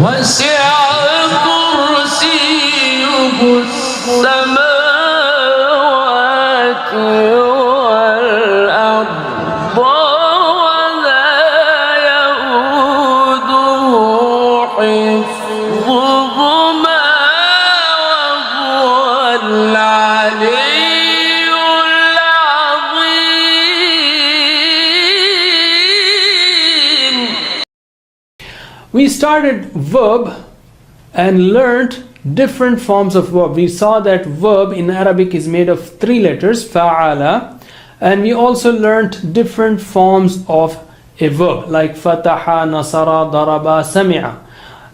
وسع كرسيه السماوات والأرض ولا يؤوده حفظهما وهو العلي العظيم. We started verb and learned different forms of verb. We saw that verb in Arabic is made of 3 letters, fa'ala, and we also learned different forms of a verb like fataha, nasara, daraba, sami'a.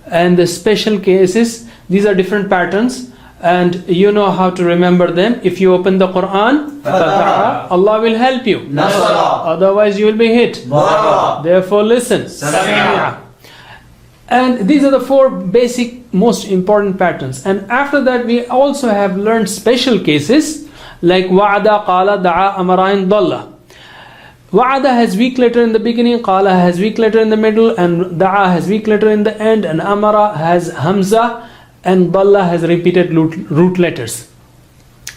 And the special cases, these are different patterns, and you know how to remember them. If you open the Quran, fataha, Allah will help you. Nasara. Otherwise you will be hit. Daraba. Therefore listen. Sami'a. And these are the 4 basic most important patterns. And after that we also have learned special cases like wa'ada, qala, da'a, amara, and dalla. Wa'ada has weak letter in the beginning, qala has weak letter in the middle, and da'a has weak letter in the end, and amara has hamza, and dalla has repeated root letters.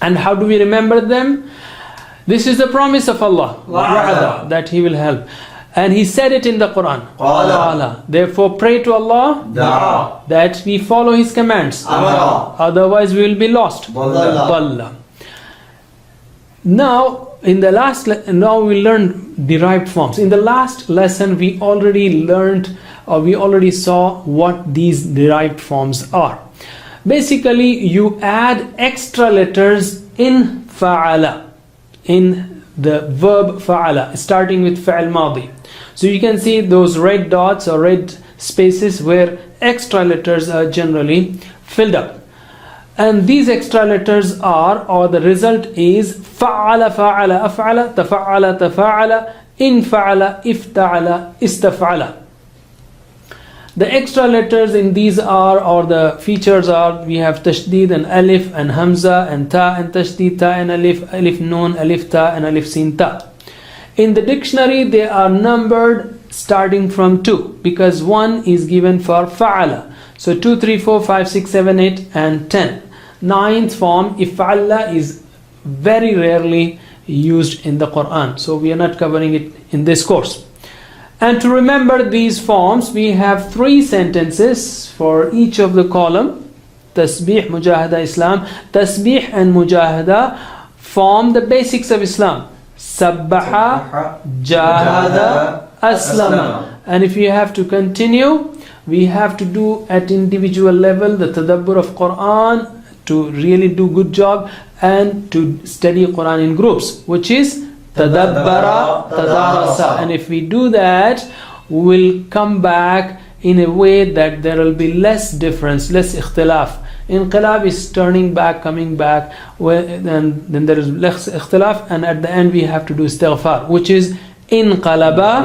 And how do we remember them? This is the promise of Allah, wa'ada, that He will help. And He said it in the Quran. Qala. Therefore pray to Allah Da'a. that we follow His commands. Amara. Otherwise we will be lost. Dalla. Now we learned derived forms. In the last lesson we already saw what these derived forms are. Basically you add extra letters in fa'ala, in the verb fa'ala, starting with fa'al madi. So you can see those red dots or red spaces where extra letters are generally filled up. And these extra letters are, or the result is fa'ala, fa'ala, af'ala, tafa'ala, tafa'ala, infa'ala, ifta'ala, istaf'ala. The extra letters in these are, or the features are, we have tashdid and alif and hamza and ta and tashdid, ta and alif, alif nun, alif ta and alif sin ta. In the dictionary they are numbered starting from 2 because 1 is given for fa'ala. So 2, 3, 4, 5, 6, 7, 8 and 10. 9th form if'alla is very rarely used in the Quran. So we are not covering it in this course. And to remember these forms, we have 3 sentences for each of the column. Tasbih, Mujahada, Islam. Tasbih and Mujahada form the basics of Islam. Sabbaha, Jahada, Aslama. And if you have to continue, we have to do at individual level the tadabbur of Quran to really do good job and to study Quran in groups, which is tadabbara, tadarasa. And if we do that, we will come back in a way that there will be less difference, less ikhtilaf. Inqilab is turning back, coming back, and then there is less ikhtilaf, and at the end we have to do istighfar, which is inqalaba,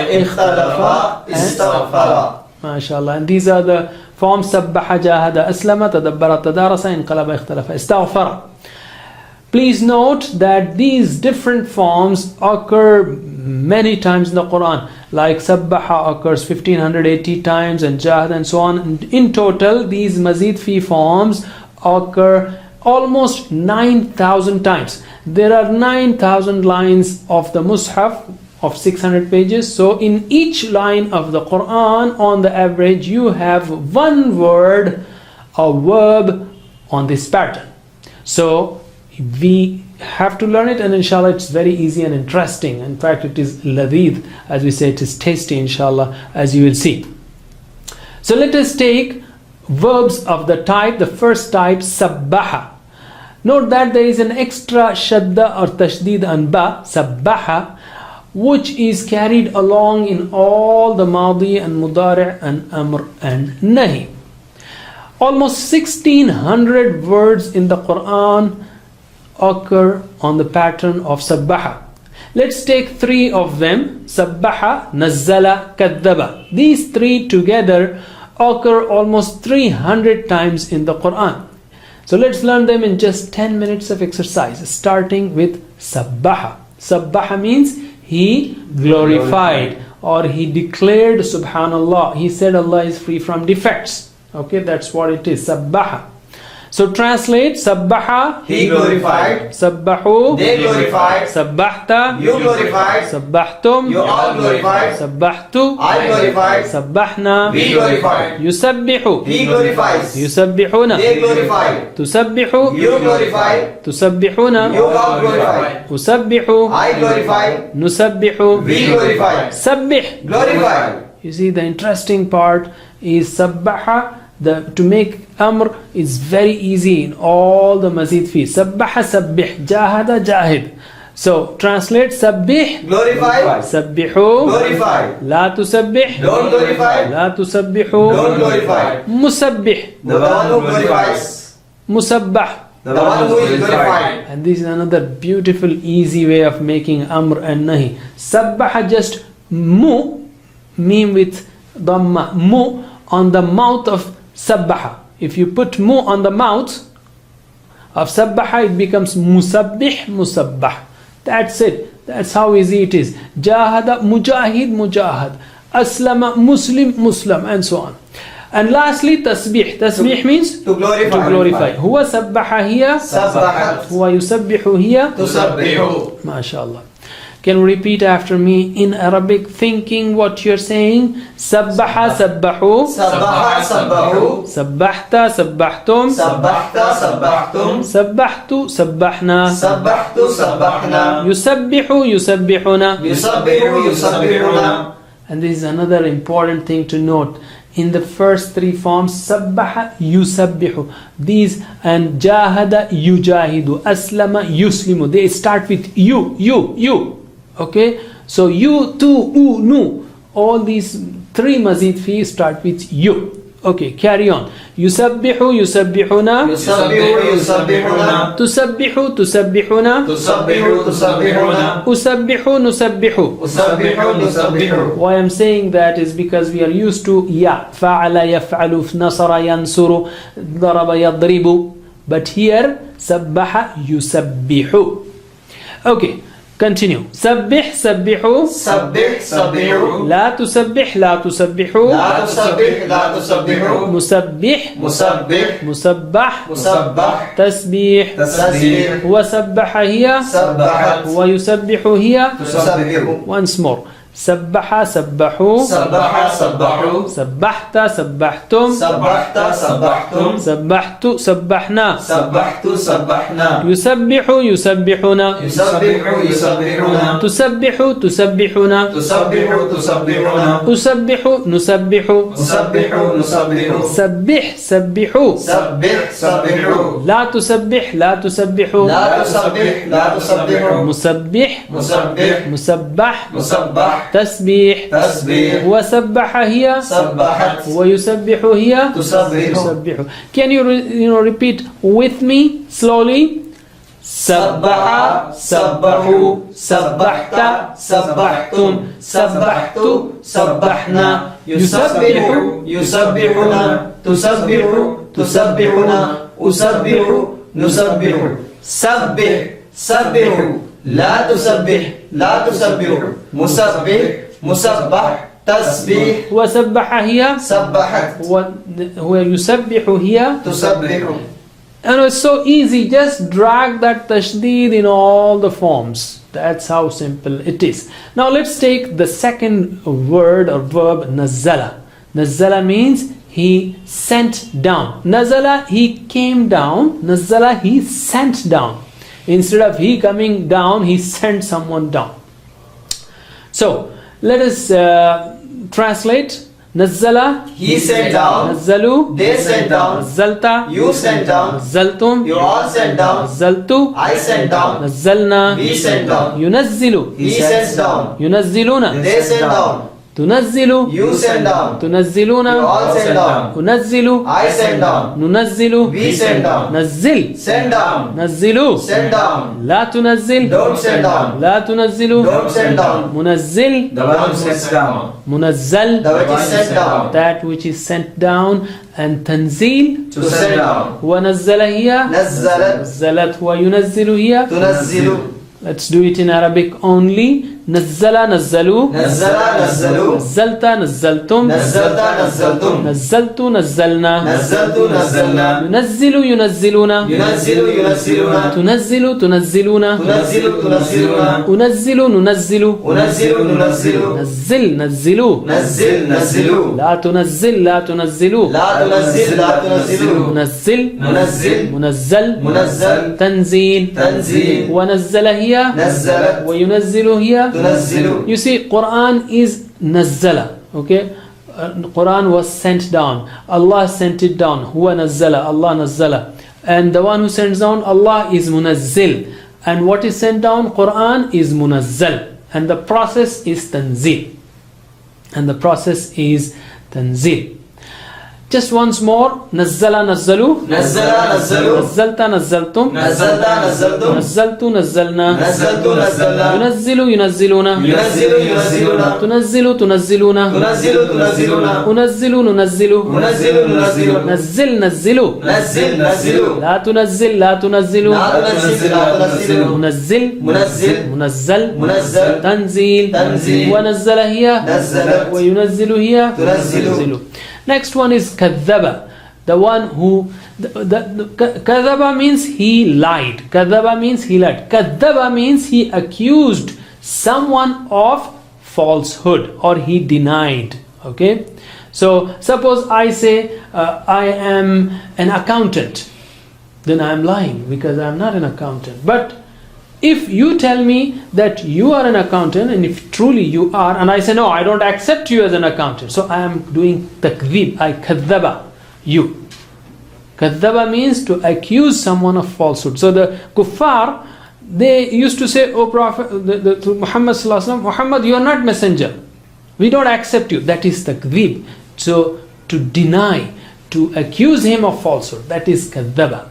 ikhtalafa, istaghfara. MashaAllah. And these are the forms: sabbaha, jahada, aslama, tadabbara, tadarasa, inqalaba, ikhtalafa, istaghfara. Please note that these different forms occur many times in the Quran. Like sabbaha occurs 1580 times and jahad and so on. And in total these mazid fi forms occur almost 9,000 times. There are 9,000 lines of the Mus'haf of 600 pages. So in each line of the Quran, on the average, you have 1 word or verb on this pattern. So we have to learn it, and inshallah it's very easy and interesting. In fact, it is ladid, as we say, it is tasty, inshallah, as you will see. So let us take verbs of the type, the first type, sabbaha. Note that there is an extra shadda or tashdid on ba, sabbaha, which is carried along in all the madi and mudari' and amr and nahi. Almost 1600 words in the Quran occur on the pattern of sabbaha. Let's take 3 of them: sabbaha, nazzala, kaddaba. These 3 together occur almost 300 times in the Quran. So let's learn them in just 10 minutes of exercise, starting with sabbaha. Sabbaha means he glorified or he declared Subhanallah. He said Allah is free from defects. Okay, that's what it is. Sabbaha. So translate. Sabbaha, He glorified. Sabbahu, They glorified. Sabbahta, You glorified. Sabbahtum, You all glorified. Sabbahtu, I glorified. Sabbahna, We glorified. Yusabbihu, He glorifies. Yusabbihuna, They glorified. Tusabbihu, You glorified. Tusabbihuna, You all glorified. Usabbihu, I glorified. Nusabbihu, We glorified. Sabbih. Glorified. You see, the interesting part is Sabbaha. To make Amr is very easy in all the mazid fi. Sabbaha sabbih, jahada jahid. So translate. Sabbih, Glorified. sabbihu, Glorified. la tusabbih, Don't glorify. la tusabbihu, Don't glorify. musabbih, The one who glorifies. musabbah. The one who is glorified. And this is another beautiful, easy way of making Amr and Nahi. Sabbaha, just mu, meme with dhamma, mu on the mouth of Sabbaha. If you put mu on the mouth of Sabbaha, it becomes musabbih, musabbah. That's it. That's how easy it is. Jahada, mujahid, mujahad. Aslama, muslim, muslim, and so on. And lastly, tasbih. Tasbih means To glorify. to glorify. Huwa sabbaha hiya, Sabbahat. huwa yusabbihu hiya. Tusabbihu. MashaAllah. Can you repeat after me in Arabic, thinking what you're saying? Sabbaha, sabbahu. Sabbaha, sabbahu. Sabbahta, sabbahtum. Sabbahta, sabbahtum. Sabbahtu, sabbahna. Sabbahtu, sabbahna. Yusabbihu, yusabbihuna. Yusabbihu, yusabbihuna. And this is another important thing to note. In the first three forms, sabbaha, yusabbihu. These, and jahada, yujahidu. Aslama, yuslimu. They start with you. Okay? So you, tu, u, nu. All these three mazid fi start with you. Okay, carry on. Yusabbihu, yusabbihuna. Yusabbihu, yusabbihuna. Tusabbihu, tusabbihuna. Tusabbihu, tusabbihuna. Usabbihu, nusabbihu. Usabbihu, nusabbihu. Why I'm saying that is because we are used to ya, fa'ala yaf'alu, nasara yansuru, daraba yadribu. But here, sabbaha yusabbihu. Okay, continue. Sabbih, sabbihu. Sabbih, sabbihu. La tusabbih, la tusabbihu. La tusabbih, la tusabbihu. Musabbih, Musabbih. musabbah, Musabbah. tasbih. Tasbih. Huwa sabbaha hiya, Sabbahat. huwa yusabbihu hiya. Tusabbihu. Once more. Sabbaha, sabbahu. Sabbaha, sabbahu. Sabbahta, sabbahtum. Sabbahta, sabbahtum. Sabbahtu, sabbahna. Sabbahtu, sabbahna. Yusabbihu, yusabbihuna. Yusabbihu, yusabbihuna. Tusabbihu, tusabbihuna. Tusabbihu, tusabbihuna. Usabbihu, nusabbihu. Usabbihu, nusabbihu. Sabbih, sabbihu. Sabbih, sabbihu. La tusabbih, la tusabbihu. La tusabbih, la tusabbihu. Musabbih, Musabbih. musabbah. Musabbah. تسبيح Tasbih. وسبح هي Sabbahat. ويسبح هي Tusabbihu. تسبح. Can you repeat with me slowly? Sabbaha, sabbahu, sabbahta, sabbahtum, sabbahtu, sabbahna. Yusabbihu, yusabbihuna. Tusabbihu, tusabbihuna. Usabbihu, nusabbihu. Sabbih, sabbihu. La tusabbih, la tusabbihu. Musabbih, musabbah. Tasbih. وسبح هي Sabbahat. ويسبح هي. Tusabbihu. And it's so easy, just drag that tashdid in all the forms. That's how simple it is. Now let's take the second word or verb, nazala. Nazala means he sent down. Nazala, he came down. Nazala, he sent down. Instead of he coming down, he sent someone down. So let us translate. Nazzala, He sent down. Nazzalu, They sent down. Nazzalta, You sent down. Nazzaltum, You all sent down. Nazzaltu, I sent down. Nazzalna, We sent down. Yunazzilu, He sends down. Yunazziluna, They sent down. Tunazzilu, You sent down. You Tunazziluna, all sent down. Unazzilu, I sent down. Nunazzilu, We sent down. Nazzil, Send down. Nazzilu, Send down. La tunazzil, Don't send down. La tunazzilu, Don't send down. Munazzil, The one who sets down. Munazzal, The which is sent down. that which is sent down, and tanzil, To send down. ونزل هي نزلت. نزلت وينزل هي. تنزل. Let's do it in Arabic only. nazzala nazzalu, nazzala nazzalu, nazzalta nazzaltum, nazzalta nazzaltum, nazzaltu nazzalna, nazzaltu nazzalna, yunazzilu yunazziluna, yunazzilu yunazziluna, tunazzilu tunazziluna, tunazzilu tunazziluna, unazzilu nunazzilu, unazzilu nunazzilu, nazzil nazzilu, nazzil nazzilu, la tunazzil la tunazzilu, la tunazzil la tunazzilu, munazzil munazzil, munazzal munazzal, tanzil tanzil, ونزل هي nazzalat, وينزل هي. tunazzilu. You see, Quran is nazzala. Okay, Quran was sent down. Allah sent it down. Huwa nazzala, Allah nazzala. And the one who sends down, Allah is munazzil. And what is sent down, Quran, is munazzal. And the process is tanzil. And the process is tanzil. Just once more, nazzala nazzalu, Nazzala nazzalu, nazzalta nazzaltum, nazzalta nazzaltum, nazzaltu nazzalna, nazzaltu nazzalna, yunazzilu yunazziluna, yunazzilu yunazziluna, tunazzilu tunazziluna, tunazzilu tunazziluna, unazzilu nunazzilu, unazzilu nunazzilu, nazzil nazzilu, nazzil nazzilu, la tunazzil la tunazzilu, la tunazzil la tunazzilu, munazzil munazzil, munazzal munazzal, tanzil tanzil, wa nazzala hiya nazzalat, wa yunazzilu hiya tunazzilu. Next one is kadhaba, the one who kadhaba means he lied. Kadhaba means he lied. Kadhaba means he accused someone of falsehood or he denied. Okay, so suppose I say I am an accountant, then I am lying because I am not an accountant. But if you tell me that you are an accountant, and if truly you are, and I say no, I don't accept you as an accountant, so I am doing takdhib, I kadhaba you. Kadhaba means to accuse someone of falsehood. So the kuffar, they used to say, oh Prophet, to Muhammad sallallahu alaihi wasallam, Muhammad, you are not messenger, we don't accept you. That is takdhib. So to deny, to accuse him of falsehood, that is kadhaba.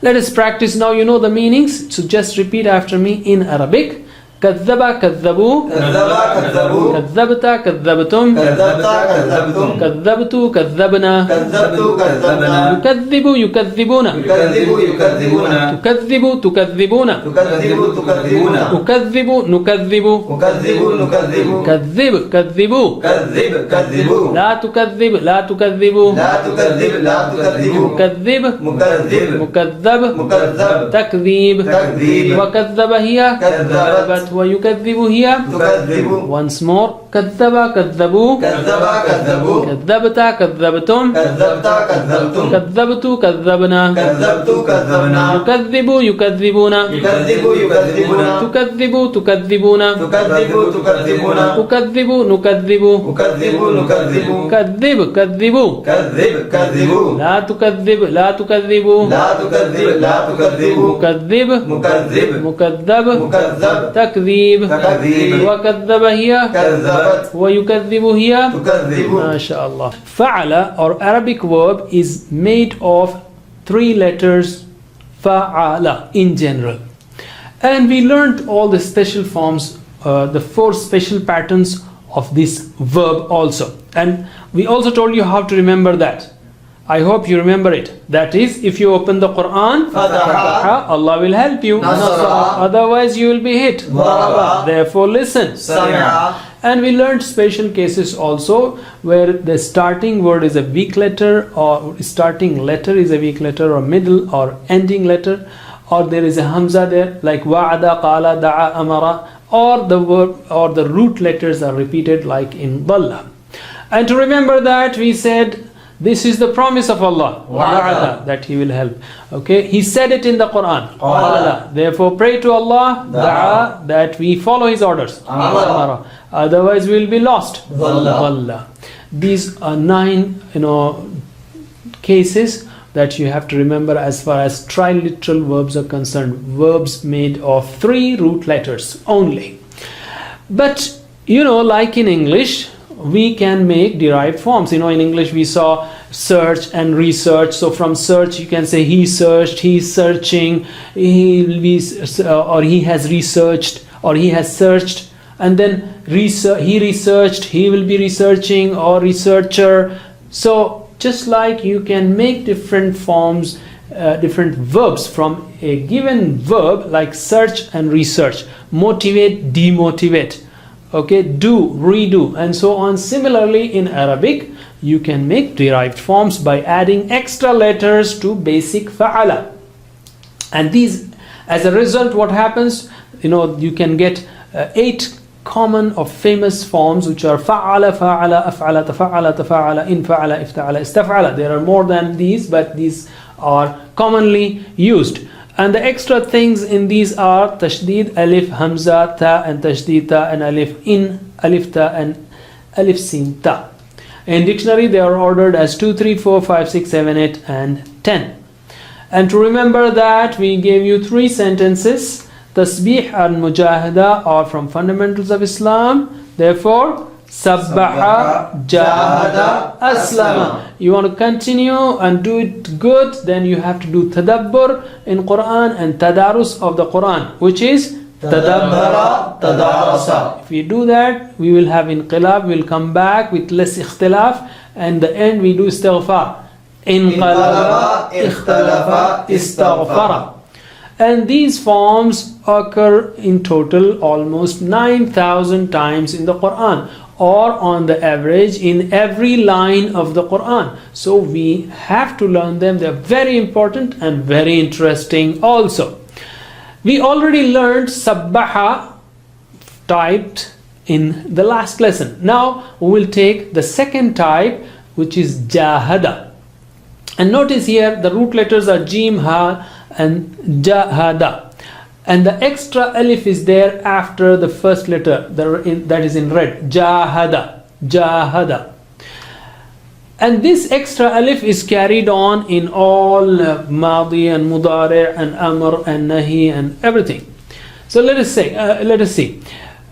Let us practice now. You know the meanings, so just repeat after me in Arabic. كذب كذبوا, كذب كذبوا, كذبت كذبتم, كذبت كذبتم, كذبت كذبنا, كذبت كذبنا, يكذب يكذبون, يكذب يكذبون, تكذب تكذبون, تكذب تكذبون, أكذب نكذب, أكذب نكذب، كذب كذبوا, كذب كذبوا، لا تكذب لا تكذبوا, لا تكذب لا تكذبوا، مكذب مكذب، مكذب مكذب، تكذيب تكذيب، وكذب هي كذبت، ويكذب هي. تكذب. Once more. كذب كذبوا, كذب كذبوا، كذبت كذبتم, كذبت كذبتم، كذبت كذبنا, كذبت كذبنا، يكذب يكذبون, يكذب يكذبون، تكذب تكذبون, تكذب تكذبون، أكذب نكذب, أكذب نكذب، كذب كذبوا, كذب كذبوا، لا تكذب لا تكذبوا, لا تكذب لا تكذبوا، مكذب مكذب، مكذب مكذب، تكذيب تكذيب، وكذب هي كذبت، ويكذب هي. تكذب. MashaAllah. Fa'ala or Arabic verb is made of 3 letters, fa'ala in general. And we learned all the special forms, the 4 special patterns of this verb also. And we also told you how to remember that. I hope you remember it. That is, if you open the Quran, Fataha, Allah will help you. Nasara, Otherwise you will be hit. Daraba, Therefore listen. Sami'a. And we learned special cases also where the starting word is a weak letter, or starting letter is a weak letter, or middle or ending letter, or there is a hamza there, like wa'ada, qala, da'a, amara, or the verb or the root letters are repeated like in dalla. And to remember that, we said this is the promise of Allah, wa'ada, that He will help. Okay, He said it in the Quran. Qala. Therefore pray to Allah, Da'a, that we follow His orders. Amara. Otherwise we will be lost. Dhalla. Dhalla. These are 9 cases that you have to remember as far as triliteral verbs are concerned. Verbs made of 3 root letters only. But like in English, we can make derived forms. In English we saw search and research. So from search you can say he searched, he's searching, or he has researched, or he has searched. And then he researched, he will be researching, or researcher. So just like you can make different forms different verbs from a given verb, like search and research, motivate, demotivate, okay, do, redo, and so on. Similarly, in Arabic, you can make derived forms by adding extra letters to basic fa'ala. And these, as a result, what happens, you can get 8 common or famous forms, which are fa'ala, fa'ala, af'ala, tafa'ala, tafa'ala, infa'ala, ifta'ala, istaf'ala. There are more than these, but these are commonly used. And the extra things in these are tashdid, alif, hamza, ta, and tashdid, ta, and alif, in, alif, ta, and alif, sin, ta. In dictionary, they are ordered as 2, 3, 4, 5, 6, 7, 8, and 10. And to remember that, we gave you 3 sentences. Tasbih and mujahada are from fundamentals of Islam. Therefore, sabbaha, jahada, aslama. You want to continue and do it good, then you have to do tadabbur in Quran and tadarus of the Quran, which is tadabbara, tadarasa. If we do that, we will have inqilab, we will come back with less ikhtilaf, and the end we do istighfar. Inqalaba, ikhtalafa, istaghfara. And these forms occur in total almost 9,000 times in the Quran, or on the average in every line of the Quran. So we have to learn them. They are very important and very interesting also. We already learned sabbaha typed in the last lesson. Now we will take the second type, which is jahada. And notice here the root letters are jim, ha, and jahada, and the extra alif is there after the first letter that is in red, jahada, jahada. And this extra alif is carried on in all madi and mudari and amr and nahi and everything. So let us see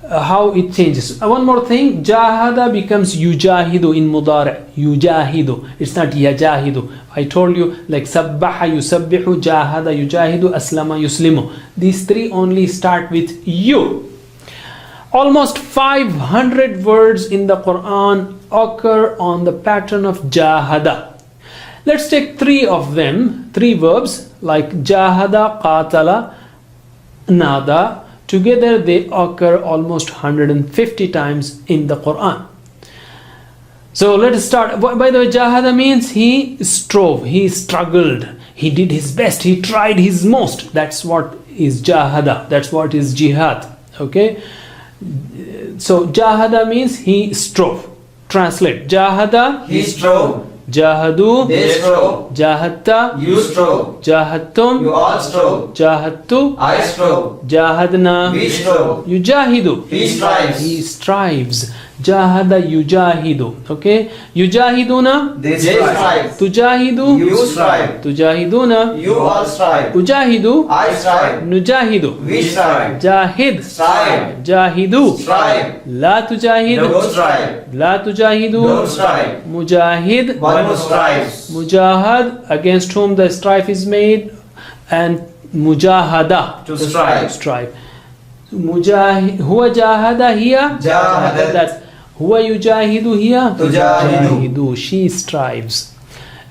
how it changes. One more thing, jahada becomes yujahidu in mudari, yujahidu. It's not yajahidu. I told you, like sabbaha yusabbihu, jahada yujahidu, aslama yuslimu. These 3 only start with you. Almost 500 words in the Quran occur on the pattern of jahada. Let's take 3 of them, 3 verbs like jahada, qatala, nada. Together they occur almost 150 times in the Quran. So let us start. By the way, jahada means he strove, he struggled, he did his best, he tried his most. That's what is jahada, that's what is jihad. Okay, so jahada means he strove. Translate, jahada, He strove. jahadu, They strove. jahadta, You strove. jahadtum, You all strove. jahadtu, I strove. jahadna, We strove. yujahidu, He strives. he strives. Jahada yujahidu. Okay, yujahiduna, They strive. tujahidu, You strive. tujahiduna, You all strive. ujahidu, I strive. nujahidu. We strive. Jahid, Strive. jahidu, Strive. la tujahid, Don't strive. la tujahidu, Don't strive. mujahid, One who strives. mujahad, against whom the strife is made, and mujahada, To strive. strive. Mujahid, huwa jahada hiya, Jahadat. that's huwa yujahidu hiya, Tujahidu. she strives.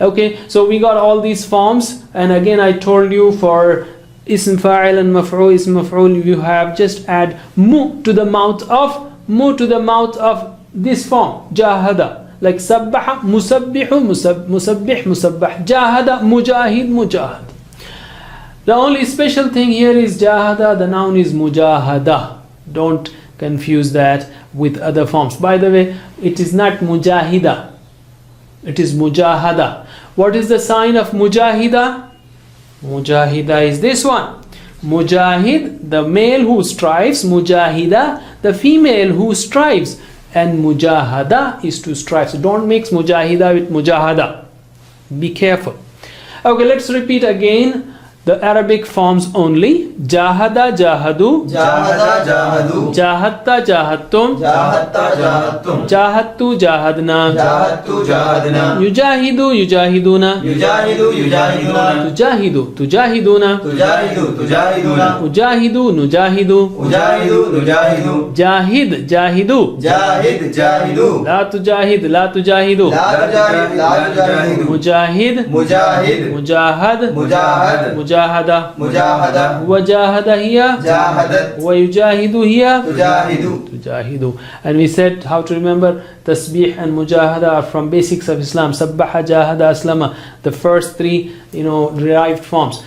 Okay, so we got all these forms, and again I told you for ism fa'il and maf'ul, ism maf'ul, you have just add mu to the mouth of this form, jahada. Like sabbaha, musabbihu, musabbih, musabbah, jahada, mujahid, mujahad. The only special thing here is jahada, the noun is mujahada. Don't confuse that with other forms. By the way, it is not mujahida, it is mujahada. What is the sign of mujahida? Mujahida is this one. Mujahid, the male who strives, mujahida, the female who strives, and mujahada is to strive. So don't mix mujahida with mujahada. Be careful. Okay, let's repeat again. The Arabic forms only. Jahada jahadu, Jahada jahadu. jahatta jahattum, Jahatta jahattum. jahattu jahadna, Jahattu jahadna. yujahidu yujahiduna, Yujahidu yujahiduna. tujahidu tujahiduna, Tujahidu tujahiduna. ujahidu nujahidu, Ujahidu nujahidu. jahid jahidu, Jahid jahidu. la tujahid la tujahidu, La tujahid la tujahidu. mujahid Mujahid. mujahad Mujahad. mujahada, Mujahada. wajahada hiya, Jahadat. ويجاهد هي Tujahidu. tujahidu. And we said how to remember tasbih and mujahada are from basics of Islam. Sabbaha, jahada, aslama, the first three derived forms.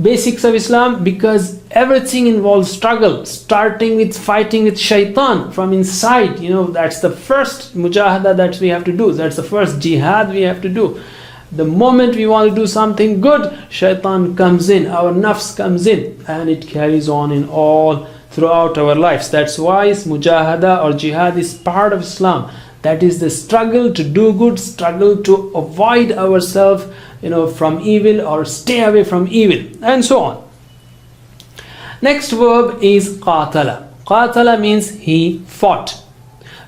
Basics of Islam, because everything involves struggle, starting with fighting with shaitan from inside. That's the first mujahada that we have to do. That's the first jihad we have to do. The moment we want to do something good, shaitan comes in, our nafs comes in, and it carries on in all throughout our lives. That's why mujahada or jihad is part of Islam. That is the struggle to do good, struggle to avoid ourselves from evil or stay away from evil, and so on. Next verb is qatala. Qatala means he fought.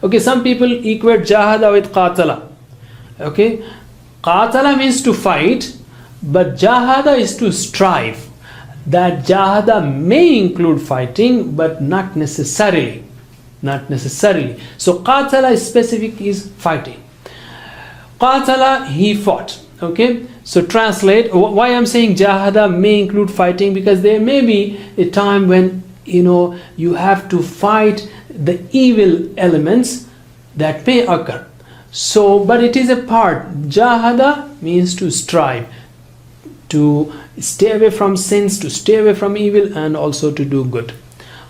Okay, some people equate jahada with qatala. Okay, qatala means to fight, but jahada is to strive. That jahada may include fighting, but not necessarily. So qatala specific is fighting. Qatala, he fought. Okay, so translate. Why I'm saying jahada may include fighting, because there may be a time when you have to fight the evil elements that may occur. So, but it is a part. Jahada means to strive, to stay away from sins, to stay away from evil, and also to do good.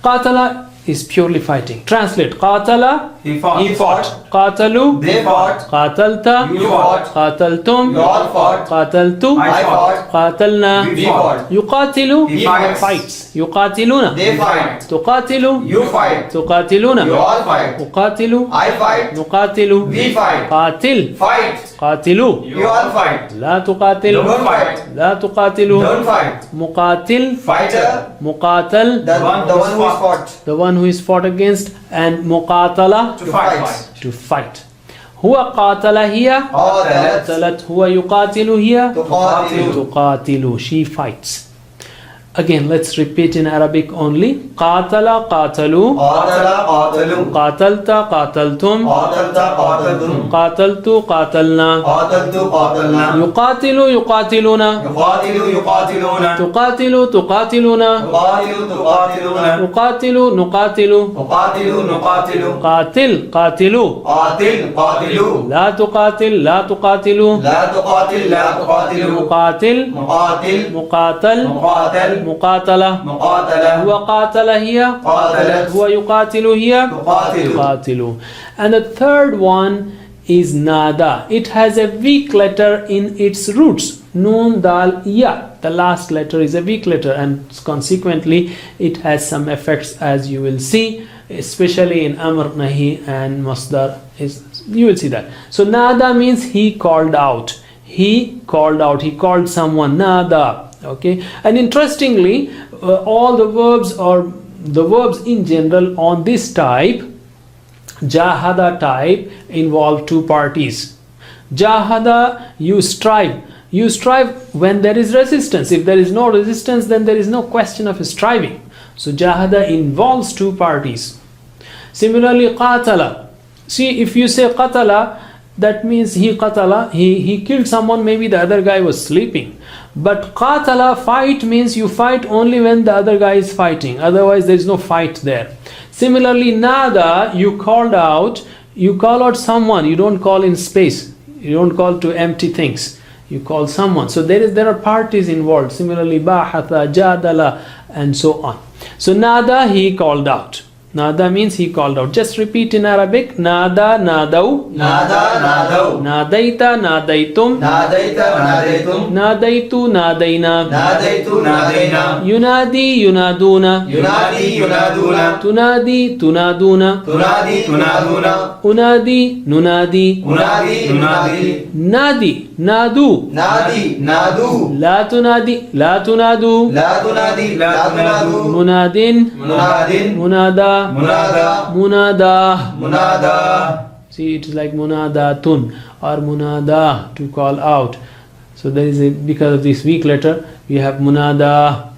Qatala is purely fighting. Translate. Qatala, He fought. Qatalu, They fought. Qatalta, You fought. Qataltum, You all fought. Qataltu, I fought. Qatalna, We fought. Yuqatilu, He fights. fights. Yuqatiluna, They fight. Tuqatilu, You fight. tuqatiluna, You all fight. Uqatilu, I fight. nuqatilu, We fight. qatil, Fight. qatilu, You all fight. la tuqatil, Don't fight. la tuqatilu, Don't fight. muqatil, Fighter. muqatal, The one who is fought. the one who is fought against, and muqatala, To fight. to fight. Huwa qatala hiya, قاتلت. qatalat huwa yuqatilu hiya, تقاتل. tuqatilu, she fights. Again, let's repeat in Arabic only. Qatala, qatalu, قاتل قاتلوا. qatalta, qataltum, قاتلت قاتلتم. qataltu, qatalna, قاتلت قاتلنا. yuqatilu, yuqatiluna, يقاتل يقاتلون. tuqatilu, tuqatiluna, يقاتل تقاتلون. nuqatilu, nuqatilu, نقاتل نقاتل. qatil, qatilu, قاتل قاتلوا. la tuqatil, la tuqatilu, لا تقاتل لا تقاتلوا. muqatil, مقاتل muqatal, مقاتل. muqatala, مقاتلة. huwa qatala hiya, قاتلت. huwa yuqatilu hiya, تقاتل. qatilu. And the third one is nada. It has a weak letter in its roots. Noon, dal, ya. The last letter is a weak letter, and consequently it has some effects, as you will see, especially in amr, nahi, and masdar. You will see that. So nada means he called out. He called out. He called someone. Nada. Okay. And interestingly, all the verbs, or the verbs in general on this type, jahada type, involve two parties. Jahada, you strive. You strive when there is resistance. If there is no resistance, then there is no question of striving. So jahada involves two parties. Similarly, qatala. See, if you say qatala, that means he qatala, he killed someone, maybe the other guy was sleeping. But qatala, fight, means you fight only when the other guy is fighting. Otherwise, there is no fight there. Similarly, nada, you called out. You call out someone. You don't call in space. You don't call to empty things. You call someone. So there are parties involved. Similarly, bahatha, jadala, and so on. So nada, he called out. Nada means he called out. Just repeat in Arabic. Nada, nadau. Nada, nadau. Nadaita, nadaitum. Nadaita, nadaitum. Nadaitu, nadaina. Nadaitu, nadaina. Yunadi, yunaduna. Yunadi, yunaduna. Tunadi, tunaduna. Tunadi, tunaduna. Unadi, nunadi. Unadi, nunadi. Nadi, nadu. Nadi, nadu. La tunadi, la tunadu. La tunadi, la tunadu. Munadin, Munadin. munada. Munada. Munada. Munada. See, it is like munadatun or munada, to call out. So there is a, because of this weak letter, we have munada.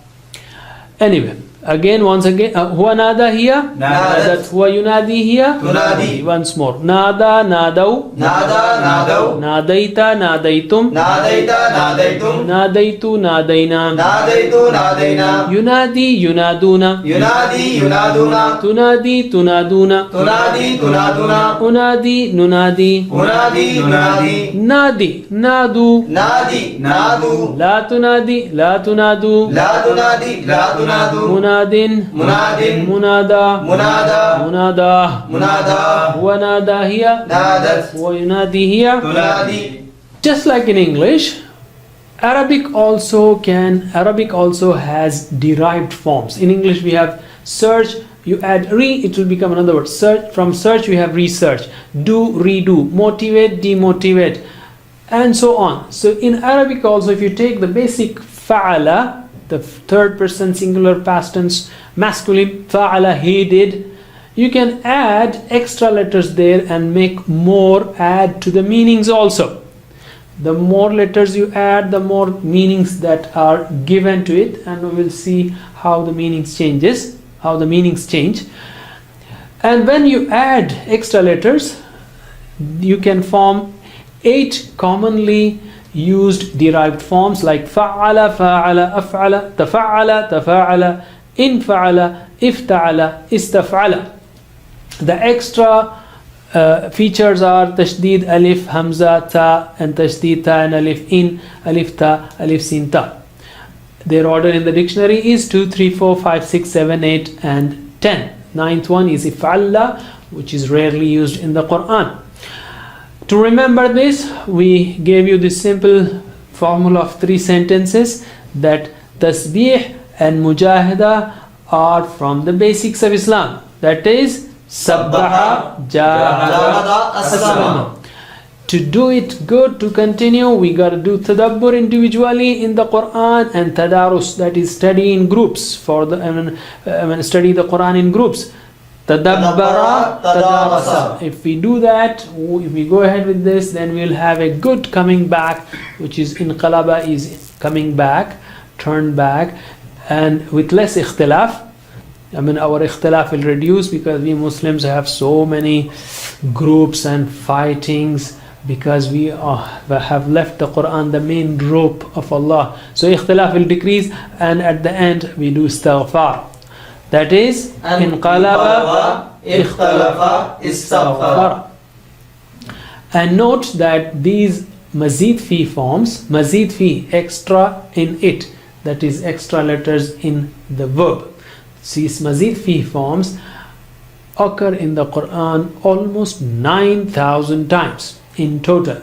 Anyway, again, once again, huwa nada here. Nadat. Huwa yunadi here. Tunadi. Once more. Nada, nadau. Nada, nadau. Nadaita, nadaitum. Nadaita, nadaitum. Nadaitu, nadaina. Nadaitu, nadaina. Yunadi, yunaduna. Yunadi, yunaduna. Tunadi, tunaduna. Tunadi, tunaduna. Unadi, nunadi. Unadi, nunadi. Nadi, nadu. Nadi, nadu. La tunadi, la tunadu. La tunadi, la tunadu. Munadin, Munadin. munada. Munada. Munada. Munada. Huwa nada here. Nadat. Huwa yunadi here. Tunadi. Just like in English, Arabic also has derived forms. In English we have search, you add re, it will become another word. Search, from search we have research. Do, redo. Motivate, demotivate, and so on. So in Arabic also, if you take the basic fa'ala, the third person singular past tense masculine, fa'ala, he did, you can add extra letters there and make more, add to the meanings also. The more letters you add, the more meanings that are given to it, and we will see how the meanings change. And when you add extra letters, you can form 8 commonly used derived forms like fa'ala, fa'ala, af'ala, tafa'ala, tafa'ala, infa'ala, ifta'ala, istaf'ala. The extra features are tashdid alif, hamza, ta, and tashdid ta and alif in, alif ta, alif sin ta. Their order in the dictionary is 2, 3, 4, 5, 6, 7, 8, and 10. Ninth one is if'alla, which is rarely used in the Quran. To remember this, we gave you this simple formula of 3 sentences, that tasbih and mujahada are from the basics of Islam. That is sabbaha, jahada, aslama. To do it good, to continue, we got to do tadabbur individually in the Quran, and tadarus, that is study in groups, for the study the Quran in groups. Tadabbara, tadarasa. If we do that, if we go ahead with this, then we'll have a good coming back, which is inqalaba, is coming back, turned back, and with less ikhtilaf. Our ikhtilaf will reduce, because we Muslims have so many groups and fightings, because we have left the Quran, the main rope of Allah. So ikhtilaf will decrease, and at the end we do istighfar. That is inqalaba, ikhtalafa, istaghfara. And note that these mazid fi forms, mazid fi, extra in it, that is extra letters in the verb. These mazid fi forms occur in the Quran almost 9,000 times in total.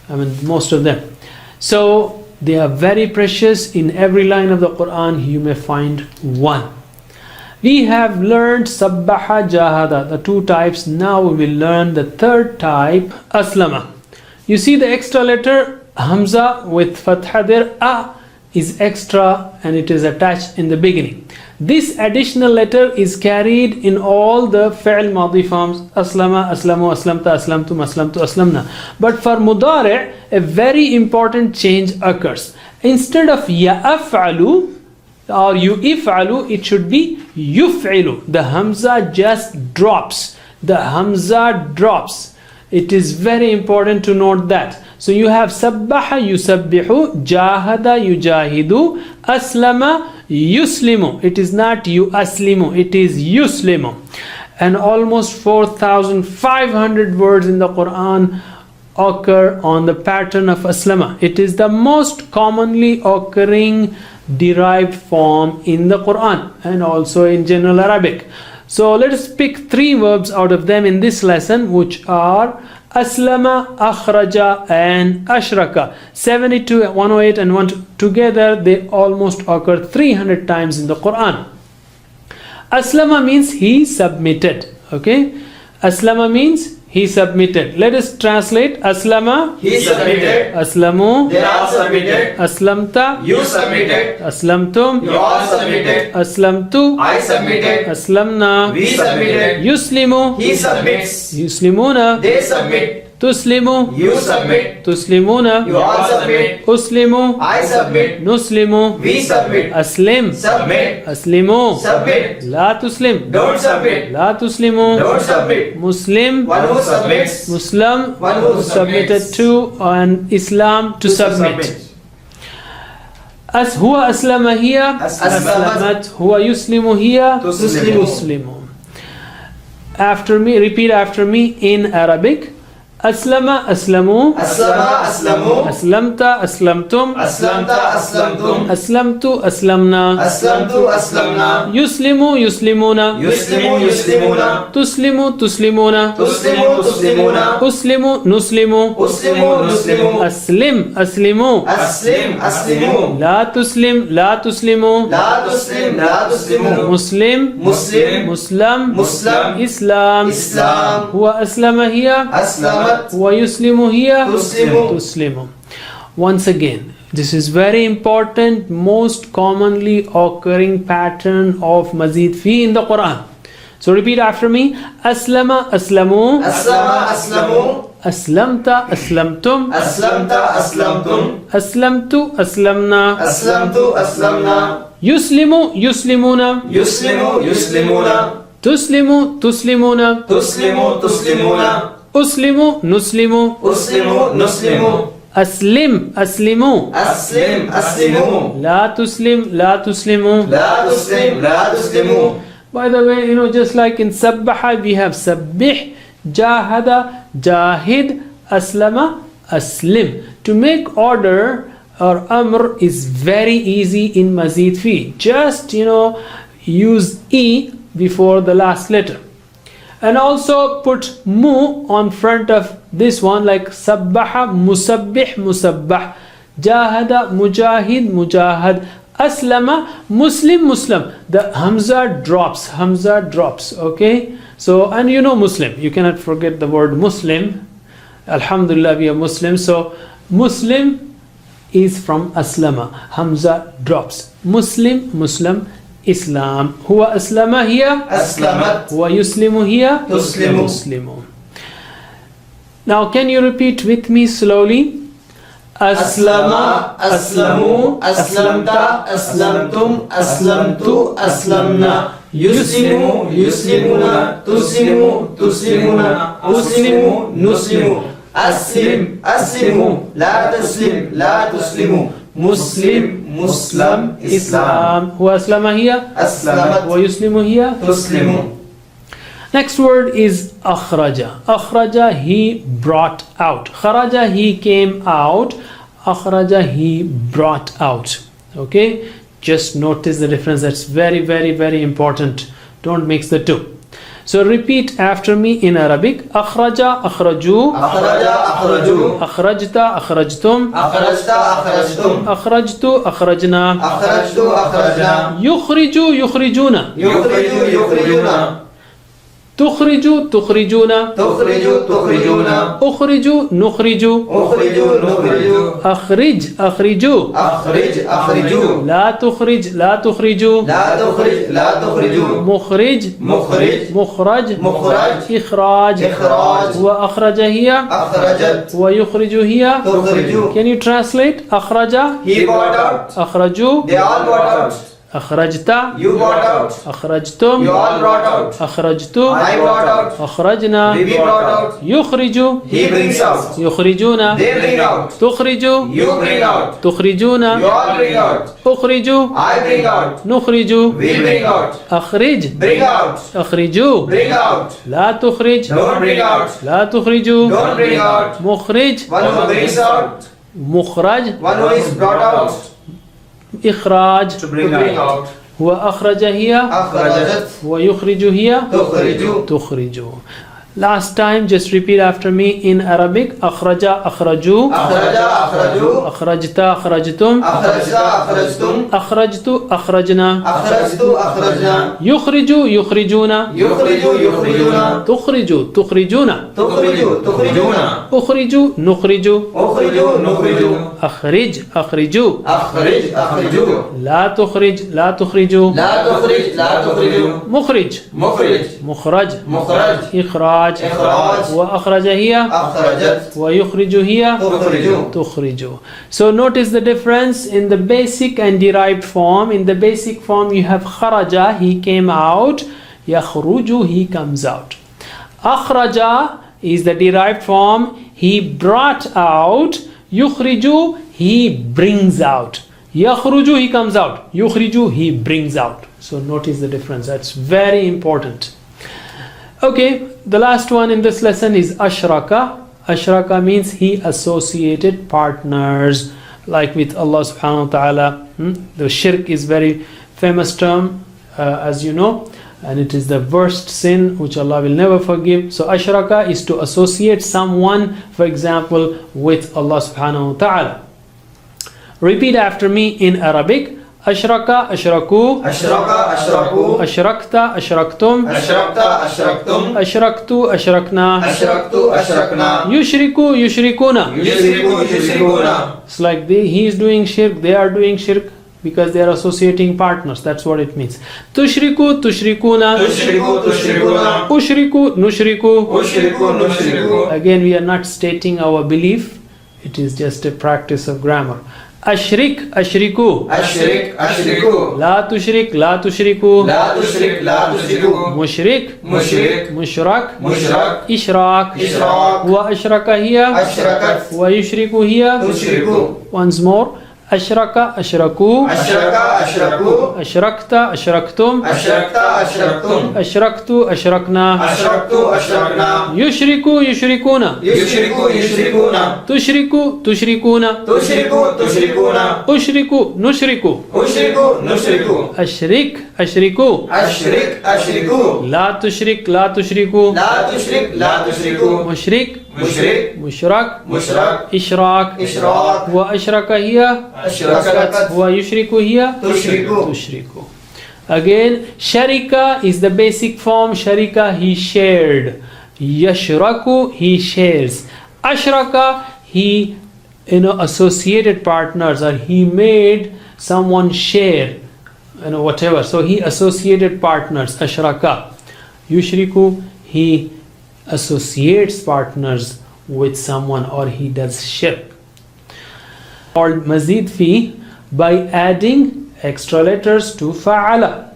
Most of them. So they are very precious. In every line of the Quran you may find one. We have learned sabbaha, jahada, the 2 types. Now we will learn the 3rd type, aslama. You see the extra letter hamza with fatha there, a is extra, and it is attached in the beginning. This additional letter is carried in all the fi'l madi forms, aslama, aslamu, aslamta, aslamtum, aslamtu, aslamna. But for mudari', a very important change occurs. Instead of ya'af'alu or yu'if'alu, it should be yuf'ilu. The hamza just drops. The hamza drops. It is very important to note that. So you have sabbaha, yusabbihu, jahada, yujahidu, aslama, yuslimu. It is not yuaslimu, it is yuslimu. And almost 4,500 words in the Quran occur on the pattern of aslama. It is the most commonly occurring derived form in the Quran, and also in general Arabic. So let us pick 3 verbs out of them in this lesson, which are aslama, akhraja and ashraka. 72, 108 and 1 together, they almost occur 300 times in the Quran. Aslama means he submitted. Okay, aslama means he submitted. Let us translate. Aslama, He submitted. aslamu, They all submitted. aslamta, You submitted. aslamtum, You all submitted. aslamtu, I submitted. aslamna, We submitted. yuslimu, He submits. yuslimuna, They submit. tuslimu, You submit. tuslimuna, You all submit. uslimu, I submit. nuslimu, We submit. aslim, Submit. aslimu, Submit. la tuslim, Don't submit. la tuslimu, Don't submit. muslim, One who submits. muslim, One who submitted submits. to, and islam to submit. As huwa aslama hiya, aslamat, huwa yuslimu hiya, Tuslimu. yuslimu. After me, repeat after me in Arabic. Aslama, aslamu, Aslama, aslamu. aslamta, aslamtum, Aslamta, aslamtum. aslamtu, aslamna, Aslamtu, aslamna. yuslimu, yuslimuna, Yuslimu, yuslimuna. tuslimu, tuslimuna, Tuslimu, tuslimuna. uslimu, nuslimu, Uslimu, nuslimu. aslim, aslimu, Aslim, aslimu. la tuslim, la tuslimu, La tuslim, la tuslimu. muslim, Muslim. muslim, Muslim. islam, Islam. huwa aslama hiya, Aslamat. huwa yuslimu hiya, Tuslimu. tuslimu. Once again, this is very important, most commonly occurring pattern of mazid fi in the Quran. So repeat after me. Aslama, aslamu, Aslama, aslamu. aslamta, aslamtum, Aslamta, aslamtum. aslamtu, aslamna, Aslamtu, aslamna. yuslimu, yuslimuna, Yuslimu, yuslimuna. tuslimu, tuslimuna, Tuslimu, tuslimuna. uslimu, nuslimu, Uslimu, nuslimu. aslim, aslimu, Aslim, aslimu. la tuslim, la tuslimu. La tuslim, la tuslimu. By the way, just like in sabbaha, we have sabbih, jahada, jahid, aslama, aslim. To make order or amr is very easy in mazid fi. Just, use e before the last letter. And also put mu on front of this one, like sabbaha, musabbih, musabbah, jahada, mujahid, mujahad, aslama, muslim, muslim. The hamza drops, okay? So, and muslim, you cannot forget the word muslim. Alhamdulillah, we are Muslim. So muslim is from aslama, hamza drops. Muslim, muslim, islam. Huwa aslama hiya, Aslamat. huwa yuslimu hiya, Tuslimu. muslimu. Now can you repeat with me slowly? Aslama, aslamu, aslamta, aslamtum, aslamtu, aslamna. Yuslimu, yuslimuna. Tuslimu, tuslimuna. Uslimu, nuslimu. Aslim, aslimu. La taslim, la tuslimu. Muslim, muslim, Islam. Huwa aslama hiya, Aslamat. huwa yuslimu hiya, Tuslimu. Next word is akhraja. Akhraja, he brought out. Kharaja, he came out. Akhraja, he brought out. Okay, just notice the difference. That's very, very, very important. Don't mix the two. So repeat after me in Arabic. Akhraja, akhraju, Akhraja, akhraju. akhrajta, akhrajtum, Akhrajta, akhrajtum. akhrajtu, akhrajna, Akhrajtu, akhrajna. yukhriju, yukhrijuna, Yukhriju, yukhrijuna. tukhriju, tukhrijuna, Tukhriju, tukhrijuna. ukhriju, nukhriju, Ukhriju, nukhriju. akhrij, akhriju, Akhrij, akhriju. la tukhrij, la tukhriju, La tukhrij, la tukhriju. mukhrij, Mukhrij. mukhraj, Mukhraj. ikhraj, Ikhraj. wa akhraja hiya, Akhrajat. wa yukhriju hiya. Tukhriju. Can you translate? Akhraja, He brought out. akhraju, They all brought out. akhrajta, You brought out. akhrajtum, You all brought out. akhrajtu, I brought out. akhrajna, We brought out. yukhriju, He brings out. yukhrijuna, They bring out. tukhriju, You bring out. tukhrijuna, You all bring out. ukhriju, I bring out. nukhriju, We bring out. akhrij, Bring out. akhriju, Bring out. la tukhrij, Don't bring out. la tukhriju, Don't bring out. mukhrij, One who brings out. mukhraj, One who is brought out. ikhraj, To bring out. وأخرج هي أخرجت ويخرج هي تخرج تخرج. Last time, just repeat after me in Arabic. أخرج أخرجوا أخرج أخرجوا أخرجت أخرجتم أخرجت أخرجتم أخرجت أخرجنا أخرجت أخرجنا يخرج يخرجون يخرج يخرجون تخرج تخرجون تخرج تخرجون أخرج نخرج أخرج نخرج أخرج أخرجوا أخرج أخرجوا لا تخرج لا تخرجوا لا تخرج لا تخرج مخرج مخرج مخرج مخرج إخراج إخراج وأخرج هي أخرجت ويخرج هي تخرج تخرج. So notice the difference in the basic and derived form. In the basic form you have kharaja, he came out. Yakhruju, he comes out. Akhraja is the derived form, he brought out. Yukhriju, he brings out. Yakhruju, he comes out. Yukhriju, he brings out. So notice the difference. That's very important. Okay, the last one in this lesson is ashraka. Ashraka means he associated partners, like with Allah subhanahu wa ta'ala. The shirk is very famous term, as you know, and it is the worst sin which Allah will never forgive. So ashraka is to associate someone, for example, with Allah subhanahu wa ta'ala. Repeat after me in Arabic. Ashraka ashraku أشرك أشركوا ashrakta ashraktum أشركت أشركتم ashraktu ashrakna أشركت أشركنا yushriku yushrikuna. يشركوا يشركون It's like he is doing shirk, they are doing shirk, because they are associating partners. That's what it means. Tushriku tushrikuna تشركوا تشركون ushriku nushriku. أشركوا نشركوا Again, we are not stating our belief, it is just a practice of grammar. Ashrik ashriku أشرك أشركوا la tushrik la tushriku لا تشرك لا تشركوا mushrik مشرك mushrak مشرك ishrak إشراك wa ashraka hiya أشركت wa yushriku hiya. تشركوا Once more. Ashraka ashraku أشرك أشركوا ashrakta ashraktum أشركت أشركتم ashraktu ashrakna أشركت أشركنا yushriku yushrikuna يشركوا يشركون tushriku tushrikuna تشركوا تشركون ushriku nushriku أشركوا نشركوا ashrik ashriku أشرك أشركوا la tushrik la tushriku لا تشرك لا تشركوا mushrik مشرك mushrak مشرك ishrak إشراك wa ashraka hiya أشركت wa yushriku hiya تشركوا tushriku. Again, sharika is the basic form. Sharika, he shared. Yashraku, he shares. Ashraka, he associated partners, or he made someone share, whatever. So he associated partners. Ashraka. Yushriku, he associates partners with someone, or he does shirk. Called mazid fi, by adding extra letters to fa'ala.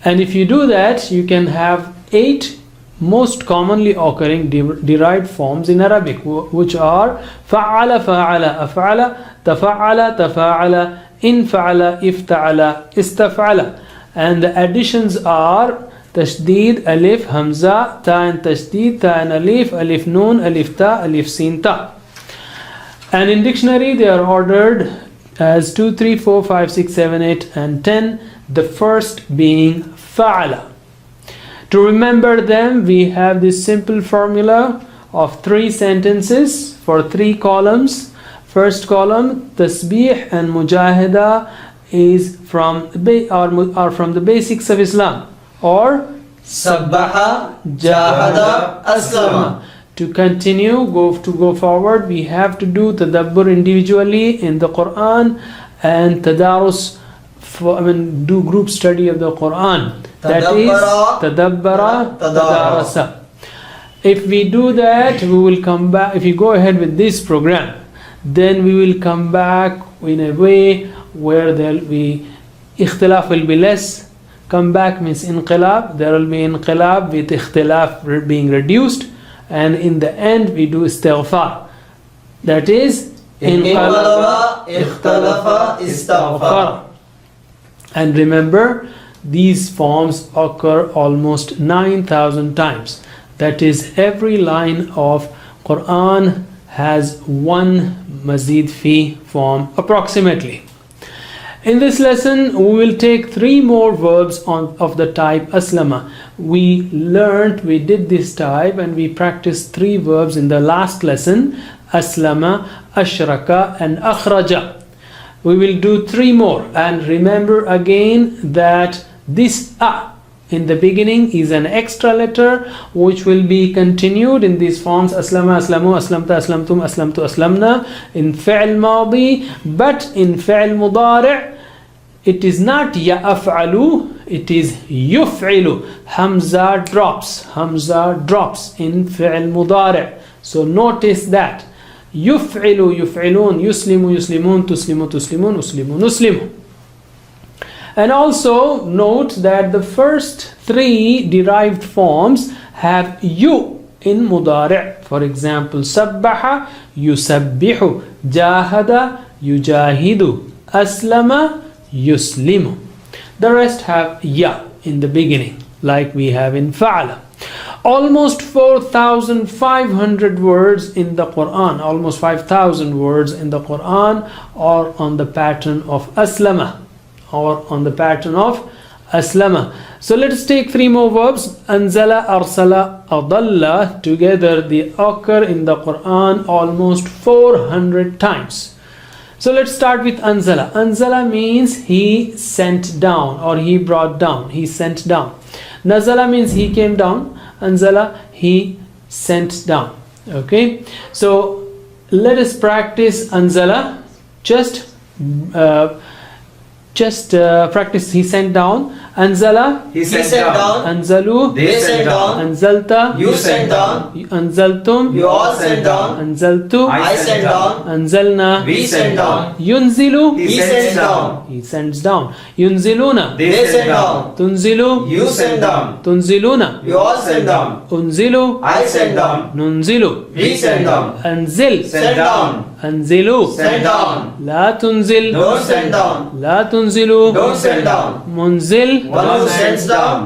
And if you do that, you can have 8 most commonly occurring derived forms in Arabic, which are fa'ala fa'ala af'ala, tafa'ala tafa'ala, infa'ala ifta'ala, istaf'ala. And the additions are tashdid, alif, hamza, ta and tashdid, ta and alif, alif noon, alif ta, alif sin ta. And in dictionary they are ordered as 2, 3, 4, 5, 6, 7, 8 and 10, the first being fa'ala. To remember them, we have this simple formula of 3 sentences for 3 columns. First column, tasbih and mujahada, is from the basics of Islam, or سبح جاهد أسلم. To continue, go forward, we have to do tadabbur individually in the Quran, and tadarus, do group study of the Quran. That is tadabbara tadarasa. If we do that, we will come back. If you go ahead with this program, then we will come back in a way where there will be ikhtilaf will be less. Come back means inqilab. There will be inqilab with ikhtilaf being reduced. And in the end we do istighfar. That is inqalaba ikhtalafa istaghfar. And remember, these forms occur almost 9,000 times. That is, every line of Quran has one mazid fi form approximately. In this lesson, we will take 3 more verbs of the type aslama. We did this type and we practiced 3 verbs in the last lesson: aslama, ashraka and akhraja. We will do 3 more, and remember again that this a in the beginning is an extra letter which will be continued in these forms: aslama, aslamu, aslamta, aslamtum, aslamtu, aslamna in fi'l madi. But in fi'l mudari' it is not ya'af'alu, it is yuf'ilu. Hamza drops in fi'l mudari'. So notice that: yuf'ilu, yuf'ilun, yuslimu, yuslimun, tuslimu, tuslimun, uslimu, nuslimu. And also note that the first 3 derived forms have you in mudari'. For example, sabbaha, yusabbihu, jahada, yujahidu, aslama, yuslimu. The rest have ya in the beginning, like we have in fa'ala. Almost 4,500 words in the Quran, almost 5,000 words in the Quran are on the pattern of aslama, So let us take 3 more verbs: anzala, arsala, adalla. Together they occur in the Quran almost 400 times. So let's start with anzala. Anzala means he sent down or he brought down, he sent down. Nazala means he came down. Anzala, he sent down. Okay, so let us practice anzala. Just practice he sent down. Anzala, He sent down. anzalu, They sent down. anzalta, You sent down. anzaltum, You all sent down. anzaltu, I sent down. anzalna, We sent down. yunzilu, He sends down. he sends down. Yunziluna, They sent down. tunzilu, You sent down. tunziluna, You all sent down. unzilu, I sent down. nunzilu. We sent down. Anzil, Sent down. anzilu, Sent down. la tunzil, Don't send down. la tunzilu, Don't send down. munzil, One who sends down.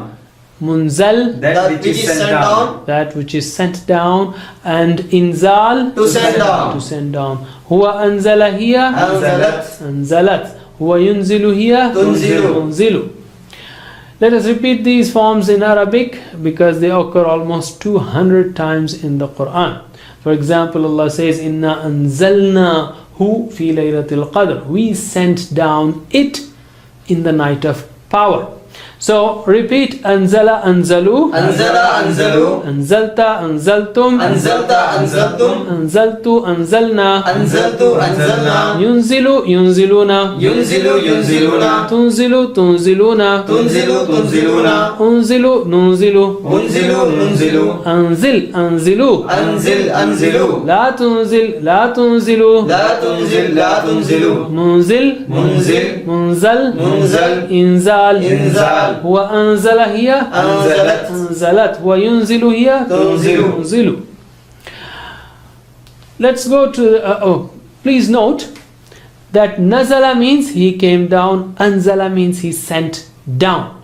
munzal, That which is sent down. that which is sent down, and inzal, To send down. to send down. Huwa anzala hiya, Anzalat. anzalat. Huwa yunzilu hiya, Tunzilu. tunzilu. Let us repeat these forms in Arabic because they occur almost 200 times in the Quran. For example, Allah says, inna anzalnahu fi laylatil qadr. We sent down it in the night of power. So repeat: anzala, anzalu, Anzala, anzalu. anzalta, anzaltum, Anzalta, anzaltum. anzaltu, anzalna, Anzaltu, anzalna. yunzilu, yunziluna, Yunzilu, yunziluna. tunzilu, tunziluna, Tunzilu, tunziluna. unzilu, nunzilu, Unzilu, nunzilu. anzil, anzilu, Anzil, anzilu. la tunzil, la tunzilu, La tunzil, la tunzilu. munzil, Munzil. munzal, Munzal. inzal, Inzal. huwa anzala hiya, Anzalat. anzalat. Huwa yunzilu hiya, Tunzilu. tunzilu. Let's go to please note that nazala means he came down, anzala means he sent down.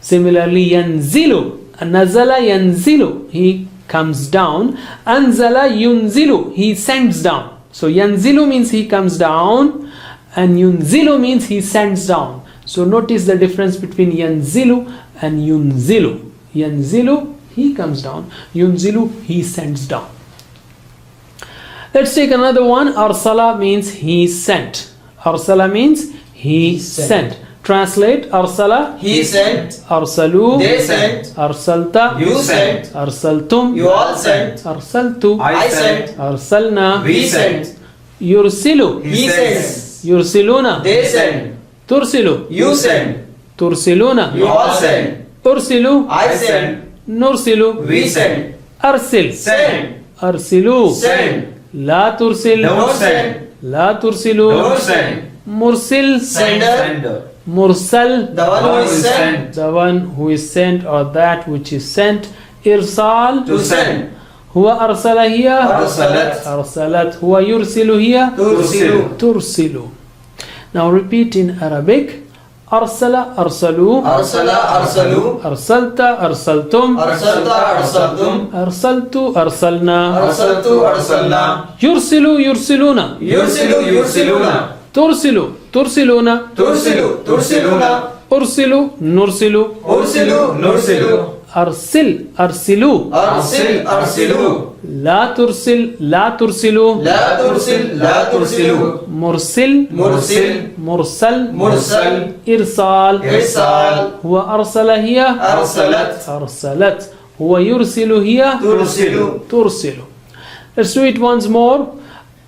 Similarly, yanzilu, nazala yanzilu, he comes down. Anzala yunzilu, he sends down. So yanzilu means he comes down, and yunzilu means he sends down. So notice the difference between yanzilu and yunzilu. Yanzilu, he comes down. Yunzilu, he sends down. Let's take another one. Arsala means he sent. Arsala means he sent. Translate: arsala, He sent. arsalu, They sent. arsalta, You sent. arsaltum, You all sent. arsaltu, I sent. arsalna, We sent. yursilu, He sends. yursiluna, They send. tursilu, You send. tursiluna, You all send. ursilu, I send. nursilu, We send. arsil, Send. arsilu, Send. la tursil, Don't send. la tursilu, Don't send. mursil, Sender. mursal, The one who is sent. the one who is sent or that which is sent. Irsal, To send. huwa arsala hiya, Arsalat. arsalat. Huwa yursilu hiya, Tursilu. tursilu. Now repeat in Arabic: arsala, arsalu, Arsala, arsalu. arsalta, arsaltum, Arsalta, arsaltum. arsaltu, arsalna, Arsaltu, arsalna. yursilu, yursiluna, Yursilu, yursiluna. tursilu, tursiluna, tursilu, tursiluna, ursilu, nursilu, ursilu, nursilu, arsil, arsilu, arsil, arsilu, la tursil, la tursilu, la tursil, la tursilu, mursil, mursil, mursal, mursal, irsal, irsal, huwa arsala hiya, arsalat, arsalat, huwa yursilu hiya, tursilu, tursilu. Let's do it once more.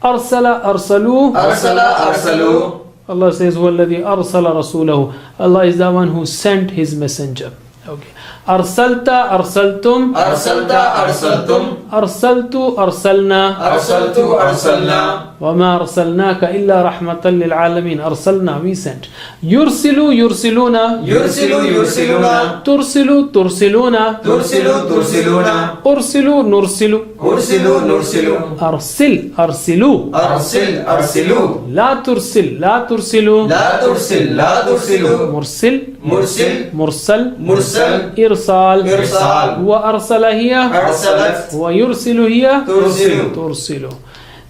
Arsala, arsalu. arsala, arsalu, Allah says, وَالَّذِي أَرْسَلَ رَسُولَهُ. Allah is the one who sent his messenger. Okay. Arsalta, arsaltum. arsalta, arsaltum, Arsaltu, arsalna. arsaltu, arsalna, وَمَا أَرْسَلْنَاكَ إِلَّا رَحْمَةً لِلْعَالَمِينَ. Arsalna, we sent. Yursilu, yursiluna. yursilu, yursiluna, Tursilu, tursiluna. tursilu, tursiluna, Ursilu, nursilu. ursilu, nursilu, Arsil, arsilu. arsil, arsilu, La tursil, la tursilu. la tursil, la tursilu, Mursil, mursil, mursal. mursal, إرسال إرسال. وأرسل هي arsalat, ويرسل هي tursilu. ترسل.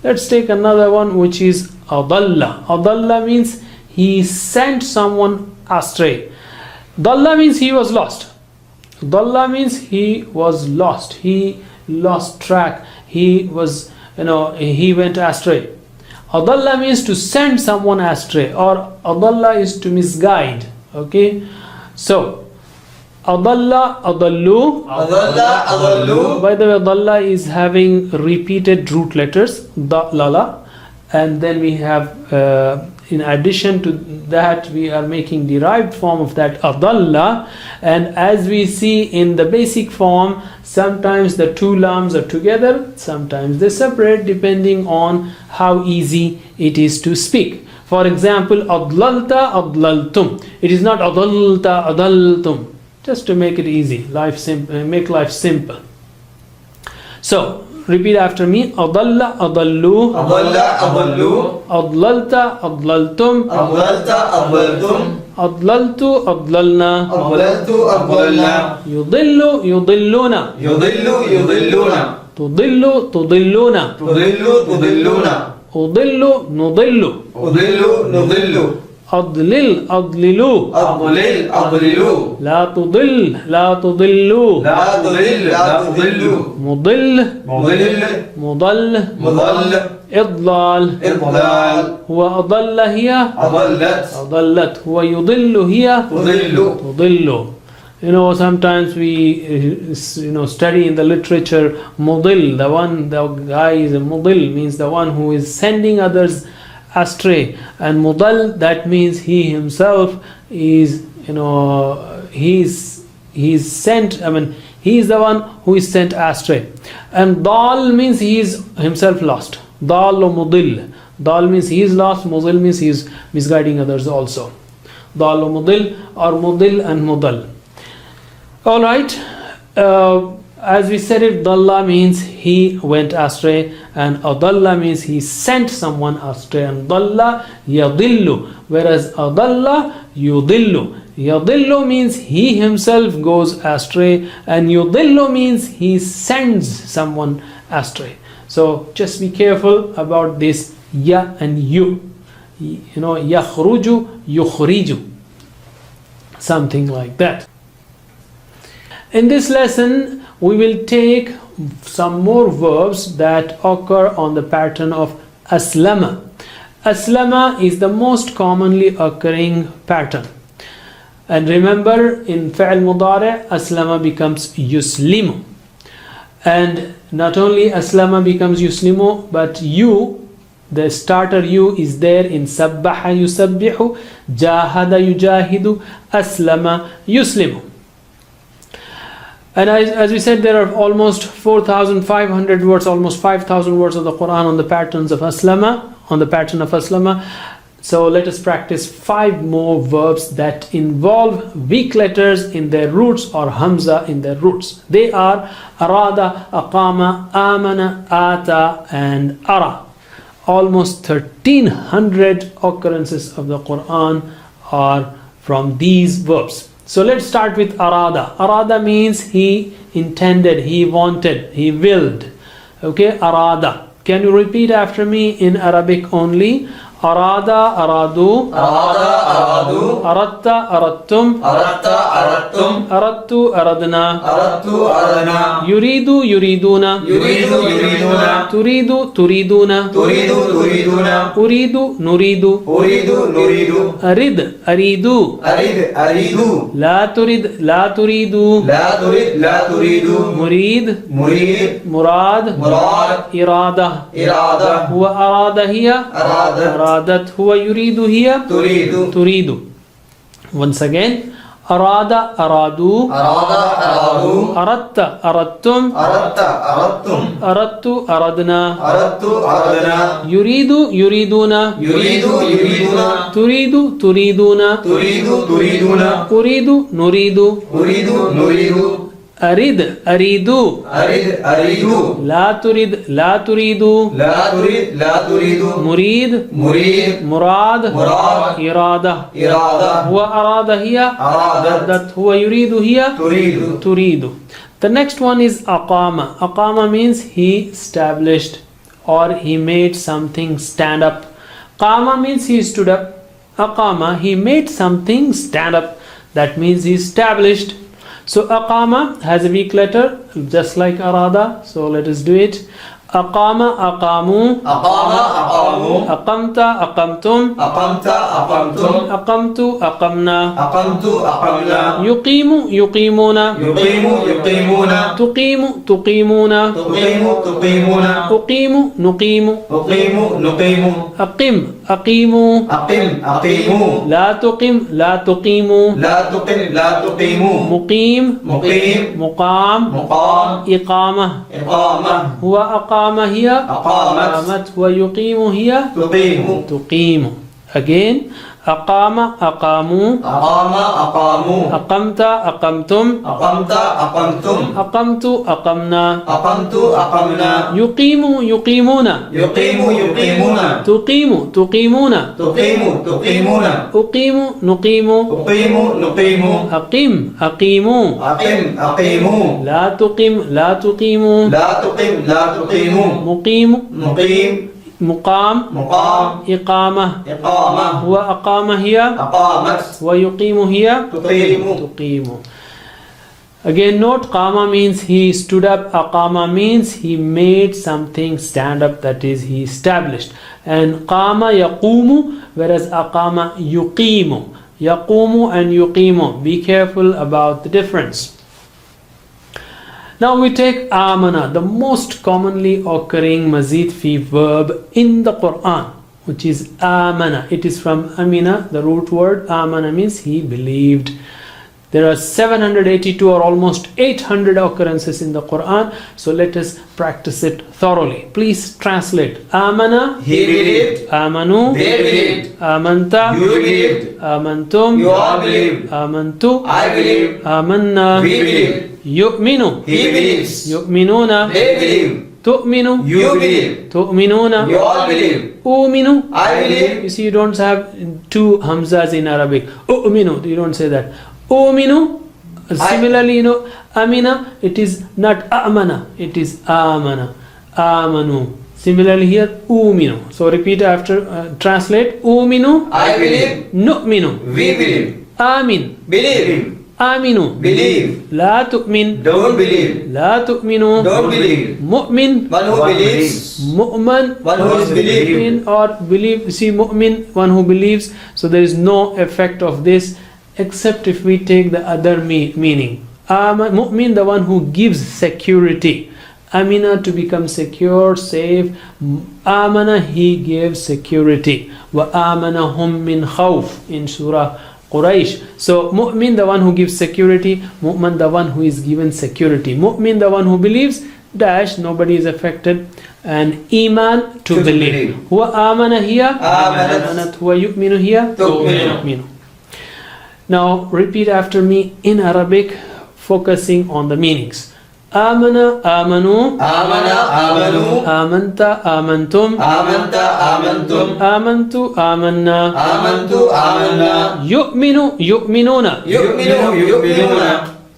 Let's take another one, which is adalla. Adalla means he sent someone astray. Dalla means he was lost. Dalla means he was lost. He lost track. He was, he went astray. Adalla means to send someone astray, or adalla is to misguide. Okay, so adalla, adallu. adalla, adallu, By the way, adalla is having repeated root letters, da, lala, and then we have, in addition to that, we are making derived form of that adalla, and as we see in the basic form, sometimes the two lams are together, sometimes they separate, depending on how easy it is to speak. For example, adlalta, adlaltum. It is not adalta, adaltum. Just to make it easy, make life simple. So, repeat after me. Adalla, adallu. adalla, adallu, Adlalta, adlaltum. adlalta, adlaltum, Adlaltu, adlalna. adlaltu, adlalna, Yudillu, yudilluna. yudillu, yudilluna, Tudillu, tudilluna. tudillu, tudilluna, Udillu, nudillu. udillu, nudillu, Adlil, adlilu. adlil, adlilu, La tudil, la tudillu. la tudil, la tudillu, Mudil, mudil, mudal. mudall, إضلال. idlal, هو أضل هي adallat, أضلت. هو يضل هي tudillu. تضل. Sometimes we study in the literature mudil, the guy is a mudil, means the one who is sending others astray, and mudal, that means he himself is he's sent, he is the one who is sent astray. And dal means he is himself lost. Dal or mudil. Dal means he is lost, mudil means he is misguiding others also. Dal or mudil, or mudil and mudal. Alright, as we said it, dalla means he went astray, and adalla means he sent someone astray, and dalla yadillu, whereas adalla yudillu. Yadillu means he himself goes astray, and yudillu means he sends someone astray. So just be careful about this ya and yu. Yakhruju, yukhriju, something like that. In this lesson, we will take some more verbs that occur on the pattern of aslama. Aslama is the most commonly occurring pattern. And remember, in fi'l mudari', aslama becomes yuslimu. And not only aslama becomes yuslimu, but you, the starter you, is there in sabbaha yusabbihu, jahada yujahidu, aslama yuslimu. And as we said, there are almost 4,500 words, almost 5,000 words of the Quran on the patterns of aslama, on the pattern of aslama. So let us practice 5 more verbs that involve weak letters in their roots or hamza in their roots. They are arada, aqama, amana, ata, and ara. Almost 1,300 occurrences of the Quran are from these verbs. So let's start with arada. Arada means he intended, he wanted, he willed. Okay, arada. Can you repeat after me in Arabic only? arada aradu, arada aradu, aratta arattum, aratta arattum, arattu aradna, arattu aradna, yuridu yuriduna, yuridu yuriduna, turidu turiduna, turidu turiduna, uridu nuridu, uridu nuridu, arid aridu, arid aridu, la turid la turidu, la turid la turidu, murid murid, murad murad, irada irada, huwa arada hiya aradat, aradat huwa yuridu hiya turidu, turidu. Once again, arada aradu, arada aradu, aratta arattum, aratta arattum, arattu aradna, arattu aradna, yuridu yuriduna, yuridu yuriduna, turidu turiduna, turidu turiduna, uridu nuridu, uridu nuridu, arid aridu, arid aridu, la turid la turidu, la turid la turidu, murid murid, murad murad, irada irada, huwa arada hiya aradat, that huwa yuridu hiya turidu. turidu. The next one is aqama. Aqama means he established or he made something stand up. Qama means he stood up. Aqama, he made something stand up. That means he established. So aqama has a weak letter just like arada. So let us do it. Aqama aqamu, Aqama aqamu, aqamta aqamtum, aqamta aqamtum, aqamtu aqamna, aqamtu aqamna, yuqimu yuqimuna, yuqimu yuqimuna, tuqimu tuqimuna, tuqimu tuqimuna, uqimu nuqimu, uqimu nuqimu, aqim aqimu, aqim aqimu, la tuqim la tuqimu, la tuqim la tuqimu, muqim muqim, muqam, muqam, iqama. iqama, هو أقام هي أقامت. أقامت ويقيم هي tuqimu, تقيم. Again, أقام أقاموا, aqama aqamu, أقمت أقمتم, aqamta aqamtum, أقمت أقمنا, aqamtu aqamna, يقيم يقيمون, yuqimu yuqimuna, تقيم تقيمون, tuqimu tuqimuna, أقيم نقيم, uqimu nuqimu, أقيم أقيموا, aqim aqimu, لا تقيم لا تقيموا, la tuqim la tuqimu, مقيم muqim, مقام muqam, إقامة. iqama, هو أقام هي aqamat, ويقيم هي tuqimu. تقيم. Again, note qama means he stood up, aqama means he made something stand up, that is, he established. And qama yaqumu, whereas aqama yuqimu. Yaqumu and yuqimu. Be careful about the difference. Now we take amana, the most commonly occurring mazid fi verb in the Quran, which is amana. It is from amina, the root word. Amana means he believed. There are 782 or almost 800 occurrences in the Quran. So let us practice it thoroughly. Please translate. Amana, He believed, amanu, they believed, amanta, you believed, amantum, you all believed, amantu, I believe, amanna, we believe, yu'minu, he believes, yu'minuna, they believe, tu'minu, you believe, tu'minuna, you all believe, uminu. I believe, You see, you don't have two hamzas in Arabic. U'minu, you don't say that. Uminu. Similarly, amina, it is not amana, it is amana. Amanu. Similarly here, uminu. So repeat after, translate. Uminu, I believe, nu'minu. we believe, Amin, believe, aminu. believe, La tu'min, don't believe, la tu'minu. don't believe, Mu'min, one who believes, mu'man, one who is believing, mu'min or believe. See, mu'min, one who believes. So there is no effect of this, except if we take the other meaning. Mu'min, the one who gives security. Amina, to become secure, safe. Amana, he gives security. Wa amanahum min khawf in Surah Quraysh. So mu'min, the one who gives security. Mu'min, the one who is given security. Mu'min, the one who believes. Dash, nobody is affected. And iman, to believe. Huwa amana hiya, amanat. Huwa yu'minu hiya, tu'minu. Now repeat after me in Arabic, focusing on the meanings. Amana, amanu, amana, amanu, amanta, amantum, amanta, amantum, amantu, amanna, amantu, amanna, yu'minu, yu'minuna, yu'minu, yu'minuna,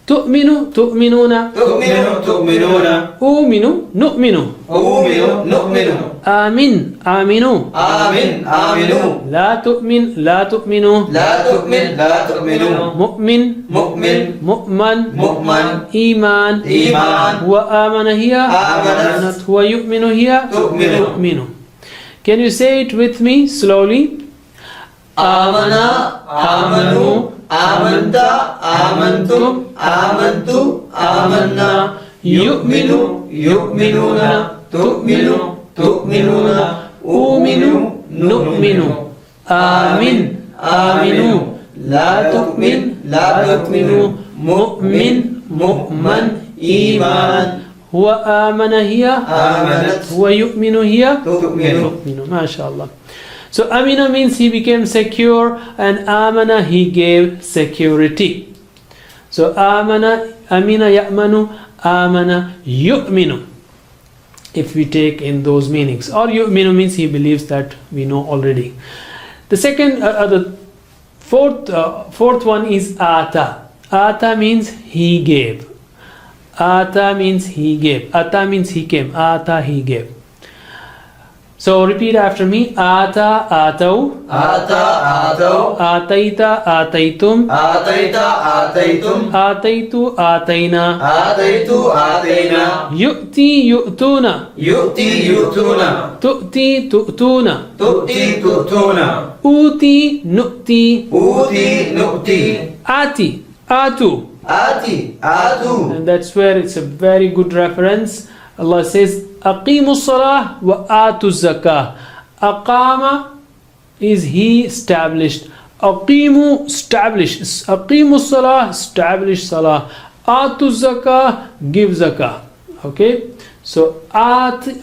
tu'minu, tu'minuna, تؤمن تؤمنون uminu, nu'minu, أؤمن نؤمن amin, aminu, آمن آمنوا la tu'min, la tu'minu, لا تؤمن لا تؤمنوا mu'min, مؤمن mu'man, مؤمن iman, إيمان huwa amana hiya, آمنت. huwa yu'minu hiya, تؤمن. tu'minu. Can you say it with me slowly? آمنا آمنوا آمنت آمنتم آمنت آمنا يؤمن يؤمنون تؤمن تؤمنون أؤمن نؤمن آمن آمنوا لا تؤمن لا تؤمنوا مؤمن مؤمن إيمان هو آمن هي, آمنت. هو يؤمن هي, تؤمن. تؤمن. MashaAllah. So amina means he became secure, and amana he gave security. So amana, amina ya'manu, amana yu'minu, if we take in those meanings. Or yu'minu means he believes, that we know already. The second, the fourth one is ata. Ata means he gave. Ata means he gave. Ata means he came. Ata, he gave. So repeat after me. Ata, atau. آتا آتوا Ataita, ataitum. آتيت آتيتم Ataitu, ataina. آتيت آتينا Yu'ti, yu'tuna. يؤتي يؤتون Tu'ti, tu'tuna. تؤتي تؤتون Uti, nu'ti. أوتي نؤتي Ati, atu. آتي آتوا And that's where it's a very good reference. Allah says, Aqimu salah wa atu zakah. Aqama is he established. Aqimu, establish. Aqimu salah, establish salah. Atu zakah, give zakah. Okay? So, ati,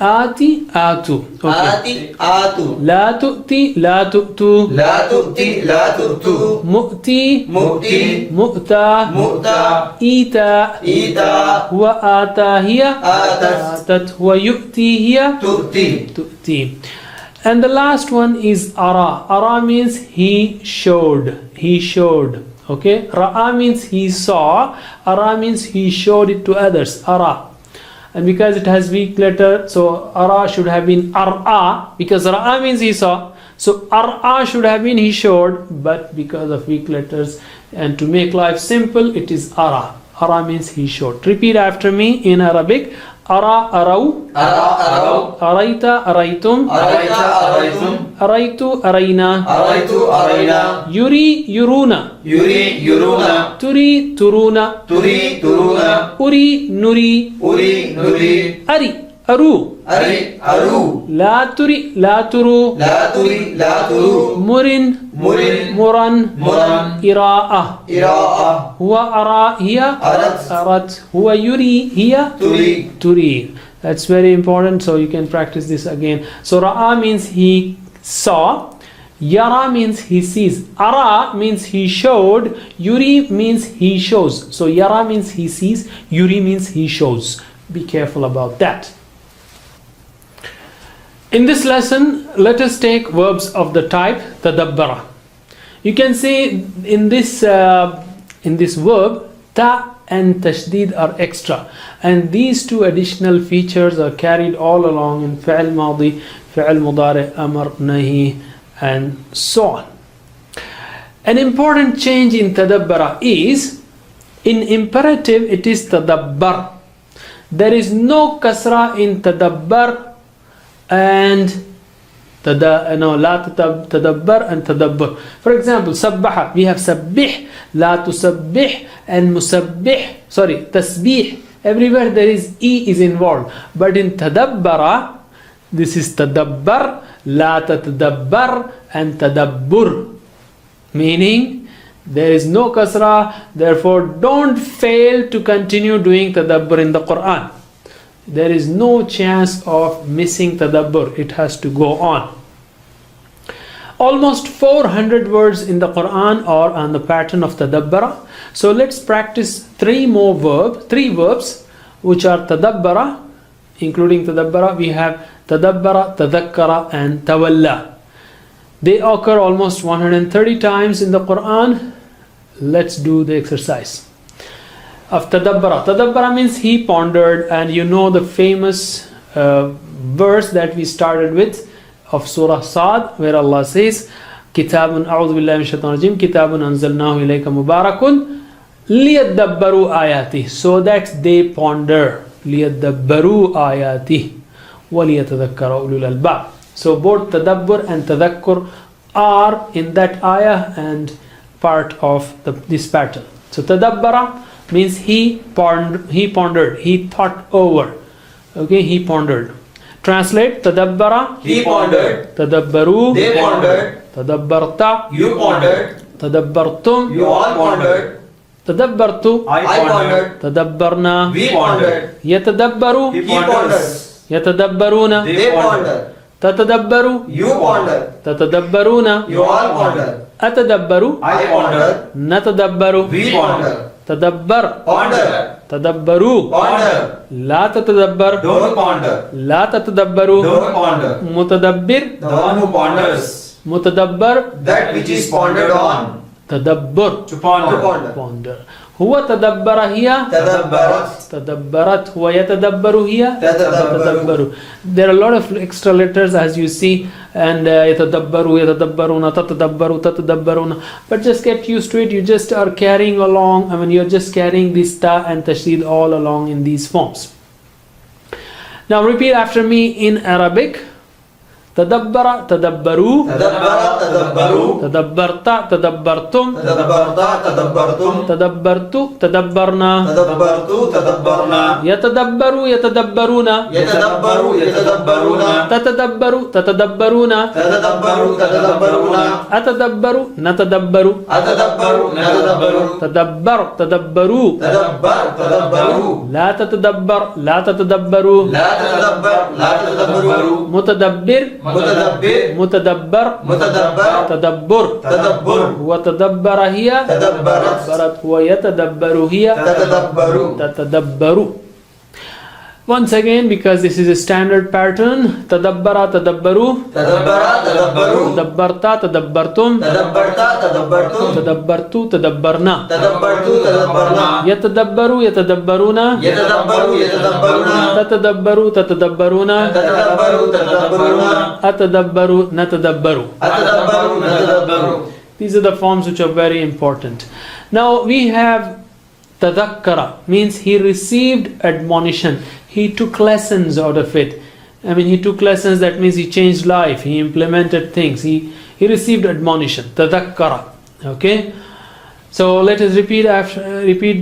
atu. Okay. آتي آتوا La tu'ti, la tu'tu. لا تؤتي لا تؤتوا Mu'ti, مؤتي mu'ta. مؤتى Ita. إيتا هو آتا هي. آتت آتت. هو يؤتي هي. تؤتي Tu'ti. And the last one is ara. Ara means he showed. He showed. Okay? Ra'a means he saw. Ara means he showed it to others. Ara. And because it has weak letter, so ara should have been ar'a, because ra'a means he saw. So ar'a should have been he showed, but because of weak letters, and to make life simple, it is ara. Ara means he showed. Repeat after me in Arabic. Ara, arau. أرى أروا Araita, araitum. أريت أريتم Araitu, araina. أريت أرينا Yuri, yuruna. يري يرون Turi, turuna. تري ترون Uri, nuri. أري نري Ari, aru. أري أرو La turi, la turu. لا تري لا ترو Murin, مرن muran. مرن Ira'a. إراءة Huwa ara hiya. أرت Arat. Huwa yuri hiya. تري Turi. That's very important, so you can practice this again. So ra'a means he saw. Yara means he sees. Ara means he showed. Yuri means he shows. So yara means he sees. Yuri means he shows. Be careful about that. In this lesson, let us take verbs of the type tadabbara. You can say in this verb, ta and tashdid are extra, and these two additional features are carried all along in fi'l madi, fi'l mudari, amr, nahi, and so on. An important change in tadabbara is, in imperative it is tadabbar. There is no kasra in tadabbar and tadabbar and tadabbur. For example, sabbaha, we have sabbih, la tusabbih, and musabbih, sorry, tasbih. Everywhere there is e is involved. But in tadabbara, this is tadabbar, la tatadabbar, and tadabbur. Meaning, there is no kasra, therefore don't fail to continue doing tadabbur in the Quran. There is no chance of missing tadabbur. It has to go on. Almost 400 words in the Quran are on the pattern of tadabbara. So let's practice three verbs which are tadabbara. Including tadabbara, we have tadabbara, tadhakkara, and tawalla. They occur almost 130 times in the Quran. Let's do the exercise. of tadabbara. Tadabbara means he pondered, and you know the famous verse that we started with of Surah Sad, where Allah says, Kitabun a'udhu billahi minash shaitanir rajim, Kitabun anzalnahu ilayka mubarakun liyadabbaru ayati, so that they ponder, liyadabbaru ayati wa liyatadhakkara ulul albab. So both tadabbur and tadhakkur are in that ayah and part of this pattern. So tadabbara means he pondered, he thought over. Okay, he pondered. Translate: tadabbara, He pondered. tadabbaru, They pondered. tadabbarta, You pondered. tadabbartum, You all pondered. tadabbartu, I pondered. tadabbarna, We pondered. yatadabbaru, He ponders. yatadabbaruna, They ponder. tatadabbaru, You ponder. tatadabbaruna, You all ponder. atadabbaru, I ponder. natadabbaru, We ponder. tadabbar, Ponder. tadabbaru, Ponder. la tatadabbar, Don't ponder. la tatadabbaru, Don't ponder. mutadabbir, The one who ponders. mutadabbar, That which is pondered on. tadabbur, To ponder. ponder. Huwa tadabbara hiya, Tadabbarat. tadabbarat, huwa yatadabbaru hiya, Tadabbaru. tadabbaru. There are a lot of extra letters, as you see, and yatadabbaru, yatadabbaruna, tatadabbaru, tatadabbaruna. But just get used to it. You just are carrying along. I mean, you're just carrying this ta and tashdid all along in these forms. Now repeat after me in Arabic. Tadabbara, tadabbaru, Tadabbara. Tadabbaru. tadabbarta, tadabbartum, Tadabbarta. Tadabbartum. tadabbartu, tadabbarna, Tadabbartu. Tadabbarna. yatadabbaru, yatadabbaruna, Yatadabbaru. Yatadabbaruna. tatadabbaru, tatadabbaruna, Tadabbaru. Tadabbaruna. atadabbaru, natadabbaru, Atadabbaru. Natadabbaru. tadabbar, tadabbaru, Tadabbar. Tadabbaru. la tatadabbar, la tatadabbaru, La tadabbar. La tadabbaru. mutadabbir, Mutadabbir. mutadabbar, Mutadabbar. tadabbur, Tadabbur. wa tadabbara hiya, Tadabbarat. tadabbarat, wa yatadabbaru hiya, Tadabbaru. tatadabbaru. Once again, because this is a standard pattern, tadabbara, tadabbaru, Tadabbara. Tadabbaru. tadabbarta, tadabbartum, Tadabbarta. Tadabbartum. tadabbartu, tadabbarna, Tadabbartu. Tadabbarna. yatadabbaru, yatadabbaruna, Yatadabbaru. Yatadabbaruna. tatadabbaru, tatadabbaruna, Tadabbaru. Tadabbaruna. atadabbaru, natadabbaru. Atadabbaru. Natadabbaru. These are the forms which are very important. Now we have tadhakkara, means he received admonition. He took lessons out of it. I mean, he took lessons, that means he changed life, he implemented things, he received admonition. Tadhakkara. Okay? So let us repeat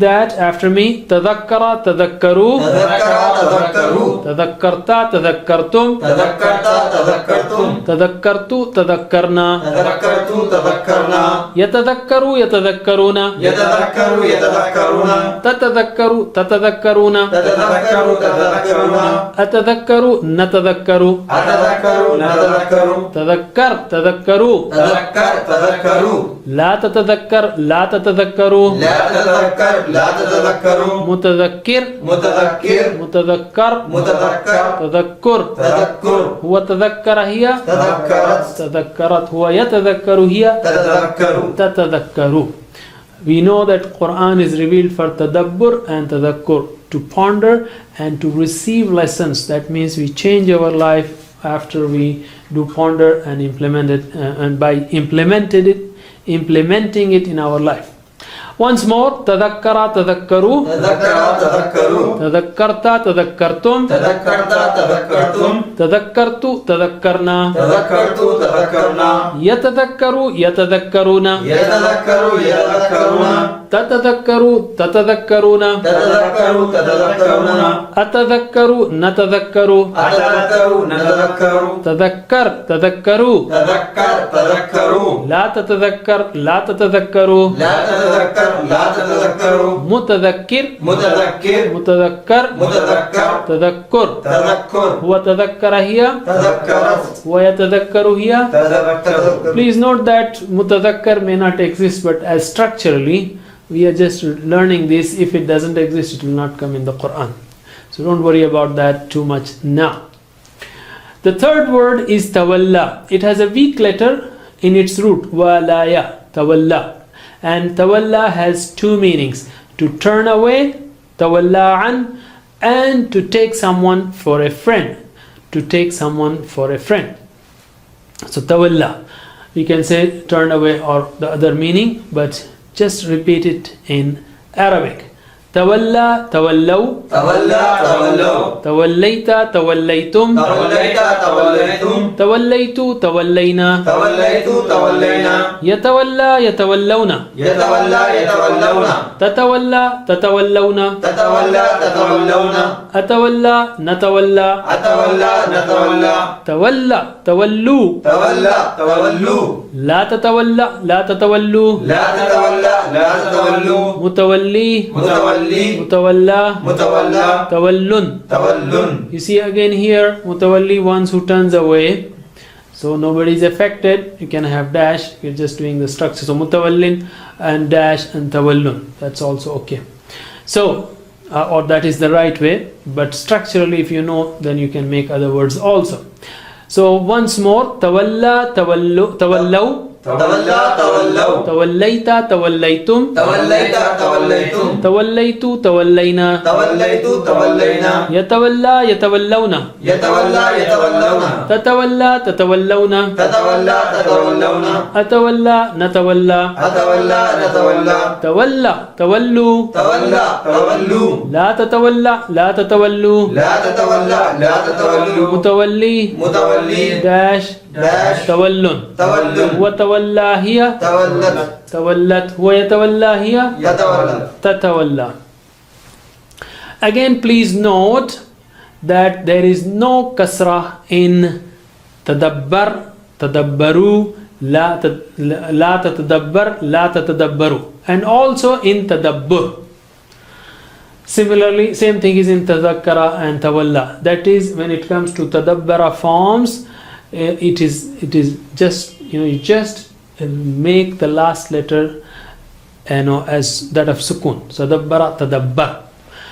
that after me. Tadhakkara, tadhakkaru, Tadhakkara. Tadhakkaru. tadhakkarta, tadhakkartum, Tadhakkarta. Tadhakkartum. tadhakkartu, tadhakkarna, Tadhakkartu. Tadhakkarna. yatadhakkaru, yatadhakkaruna, Yatadhakkaru. Yatadhakkaruna. tatadhakkaru, tatadhakkaruna, Tadhakkaru. Tadhakkaruna. atadhakkaru, natadhakkaru, Atadhakkaru. Natadhakkaru. tadhakkar, tadhakkaru, Tadhakkar. Tadhakkaru. la tatadhakkar, la tatadhakkaru, La tadhakkar. La tadhakkaru. mutadhakkir, Mutadhakkir. mutadhakkar, Mutadhakkar. tadhakkur, Tadhakkur. huwa tadhakkara hiya, Tadhakkarat. tadhakkarat, huwa yatadhakkaru hiya, Tadhakkaru. tatadhakkaru. We know that Quran is revealed for tadabbur and tadhakkur, to ponder and to receive lessons. That means we change our life after we do ponder and implement it, and by implementing it in our life. Once more, tadhakkara, tadhakkaru, Tadhakkara. Tadhakkaru. tadhakkarta, tadhakkartum, Tadhakkarta. Tadhakkartum. tadhakkartu, tadhakkarna, Tadhakkartu. Tadhakkarna. yatadhakkaru, yatadhakkaruna, Yatadhakkaru. Yatadhakkaruna. tatadhakkaru, tatadhakkaruna, Tadhakkaru. Tadhakkaruna. atadhakkaru, natadhakkaru, Atadhakkaru. Natadhakkaru. tadhakkar, tadhakkaru, Tadhakkar. Tadhakkaru. la tatadhakkar, la tatadhakkaru, La tadhakkar. La tadhakkaru. mutadhakkir, Mutadhakkir. mutadhakkar, Mutadhakkar. tadhakkur, Tadhakkur. huwa tadhakkara hiya, Tadhakkarat. huwa yatadhakkaru hiya. Tadhakkaru. Please note that mutadhakkar may not exist, but as structurally we are just learning this. If it doesn't exist, it will not come in the Quran. So don't worry about that too much now. The third word is tawalla. It has a weak letter in its root, walaya, tawalla. And tawalla has two meanings: to turn away, tawalla an, and to take someone for a friend, to take someone for a friend. So tawalla, we can say turn away or the other meaning, but just repeat it in Arabic. Tawalla, tawallaw, تولى تولوا tawallayta, tawallaytum, توليت توليتم tawallaytu, tawallayna, توليت تولينا yatawalla, yatawallawna, يتولى يتولون tatawalla, tatawallawna, تتولى تتولون atawalla, natawalla, أتولى نتولى tawalla, tawallu, تولى تولوا la tatawalla, la tatawallu, لا تتولى لا تتولوا mutawalli, متولي mutawalla, متولى tawallun. تولن You see again here, mutawalli, ones who turns away. So nobody is affected. You can have dash. You're just doing the structure. So mutawallin and dash and tawallun. That's also okay. So, or that is the right way. But structurally, if you know, then you can make other words also. So once more, tawalla, tawallu, tawallaw, تولى تولوا tawallayta, tawallaytum, توليت توليتم tawallaytu, tawallayna, توليت تولينا yatawalla, yatawallawna, يتولى يتولون tatawalla, tatawallawna, تتولى تتولون atawalla, natawalla, أتولى نتولى tawalla, tawallu, تولى تولوا la tatawalla, la tatawallu, لا تتولى لا تتولوا mutawalli, متولي dash, داش tawallun, تولن wa tawalla hiya, تولت tawallat, wa yatawalla hiya, يتولى tatawalla. Again, please note that there is no kasrah in tadabbar, tadabbaru, la tatadabbar, la tatadabbaru, and also in tadabbur. Similarly, same thing is in tadhakkara and tawalla. That is, when it comes to tadabbara forms, it is just, you just make the last letter as that of sukun. Tadabbara, tadabbar.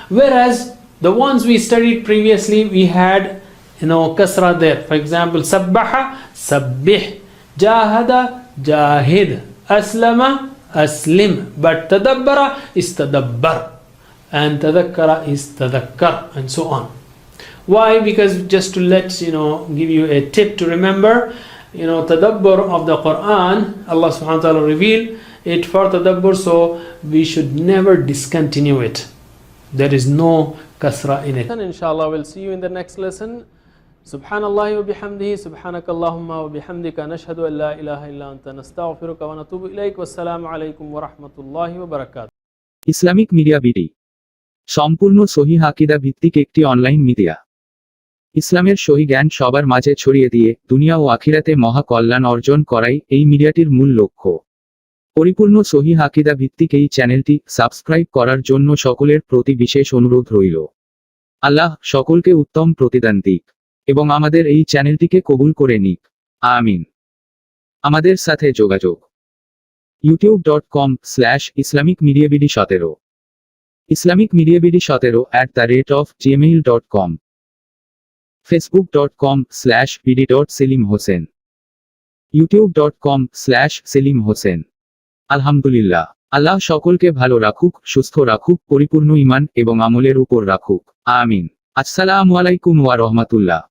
Whereas the ones we studied previously, we had kasra there. For example, sabbaha, sabbih, jahada, jahid, aslama, aslim. But tadabbara is tadabbar, and tadhakkara is tadhakkar, and so on. Why? Because just to give you a tip to remember, tadabbur of the Quran, Allah subhanahu wa ta'ala revealed it for tadabbur, so we should never discontinue it. There is no kasra in it. And inshallah, we'll see you in the next lesson. Subhanallah wa bihamdihi, subhanakallahumma wa bihamdika, nashhadu an la ilaha illa anta, nastaghfiruka wa natubu ilayk, wassalamu alaykum wa rahmatullahi wa barakatuh. Islamic media BD সম্পূর্ণ সহিহ আকীদা ভিত্তিক একটি online media. ইসলামের সহি জ্ঞান সবার মাঝে ছড়িয়ে দিয়ে দুনিয়া ও আখিরাতে মহা কল্যাণ অর্জন করাই এই মিডিয়াটির মূল লক্ষ্য। পরিপূর্ণ সহিহ আকীদা ভিত্তিক এই চ্যানেলটি সাবস্ক্রাইব করার জন্য সকলের প্রতি বিশেষ অনুরোধ রইল। আল্লাহ সকলকে উত্তম প্রতিদান দিক এবং আমাদের এই চ্যানেলটিকে কবুল করে নিক, আমিন। আমাদের সাথে যোগাযোগ youtube.com/islamicmediabd17 islamicmediabd17@gmail.com facebook.com/bd.selimhosen youtube.com/selimhosen আলহামদুলিল্লাহ। আল্লাহ সকলকে ভালো রাখুক, সুস্থ রাখুক, পরিপূর্ণ ঈমান এবং আমলের উপর রাখুক, আমিন। আসসালামু আলাইকুম ওয়া রাহমাতুল্লাহ।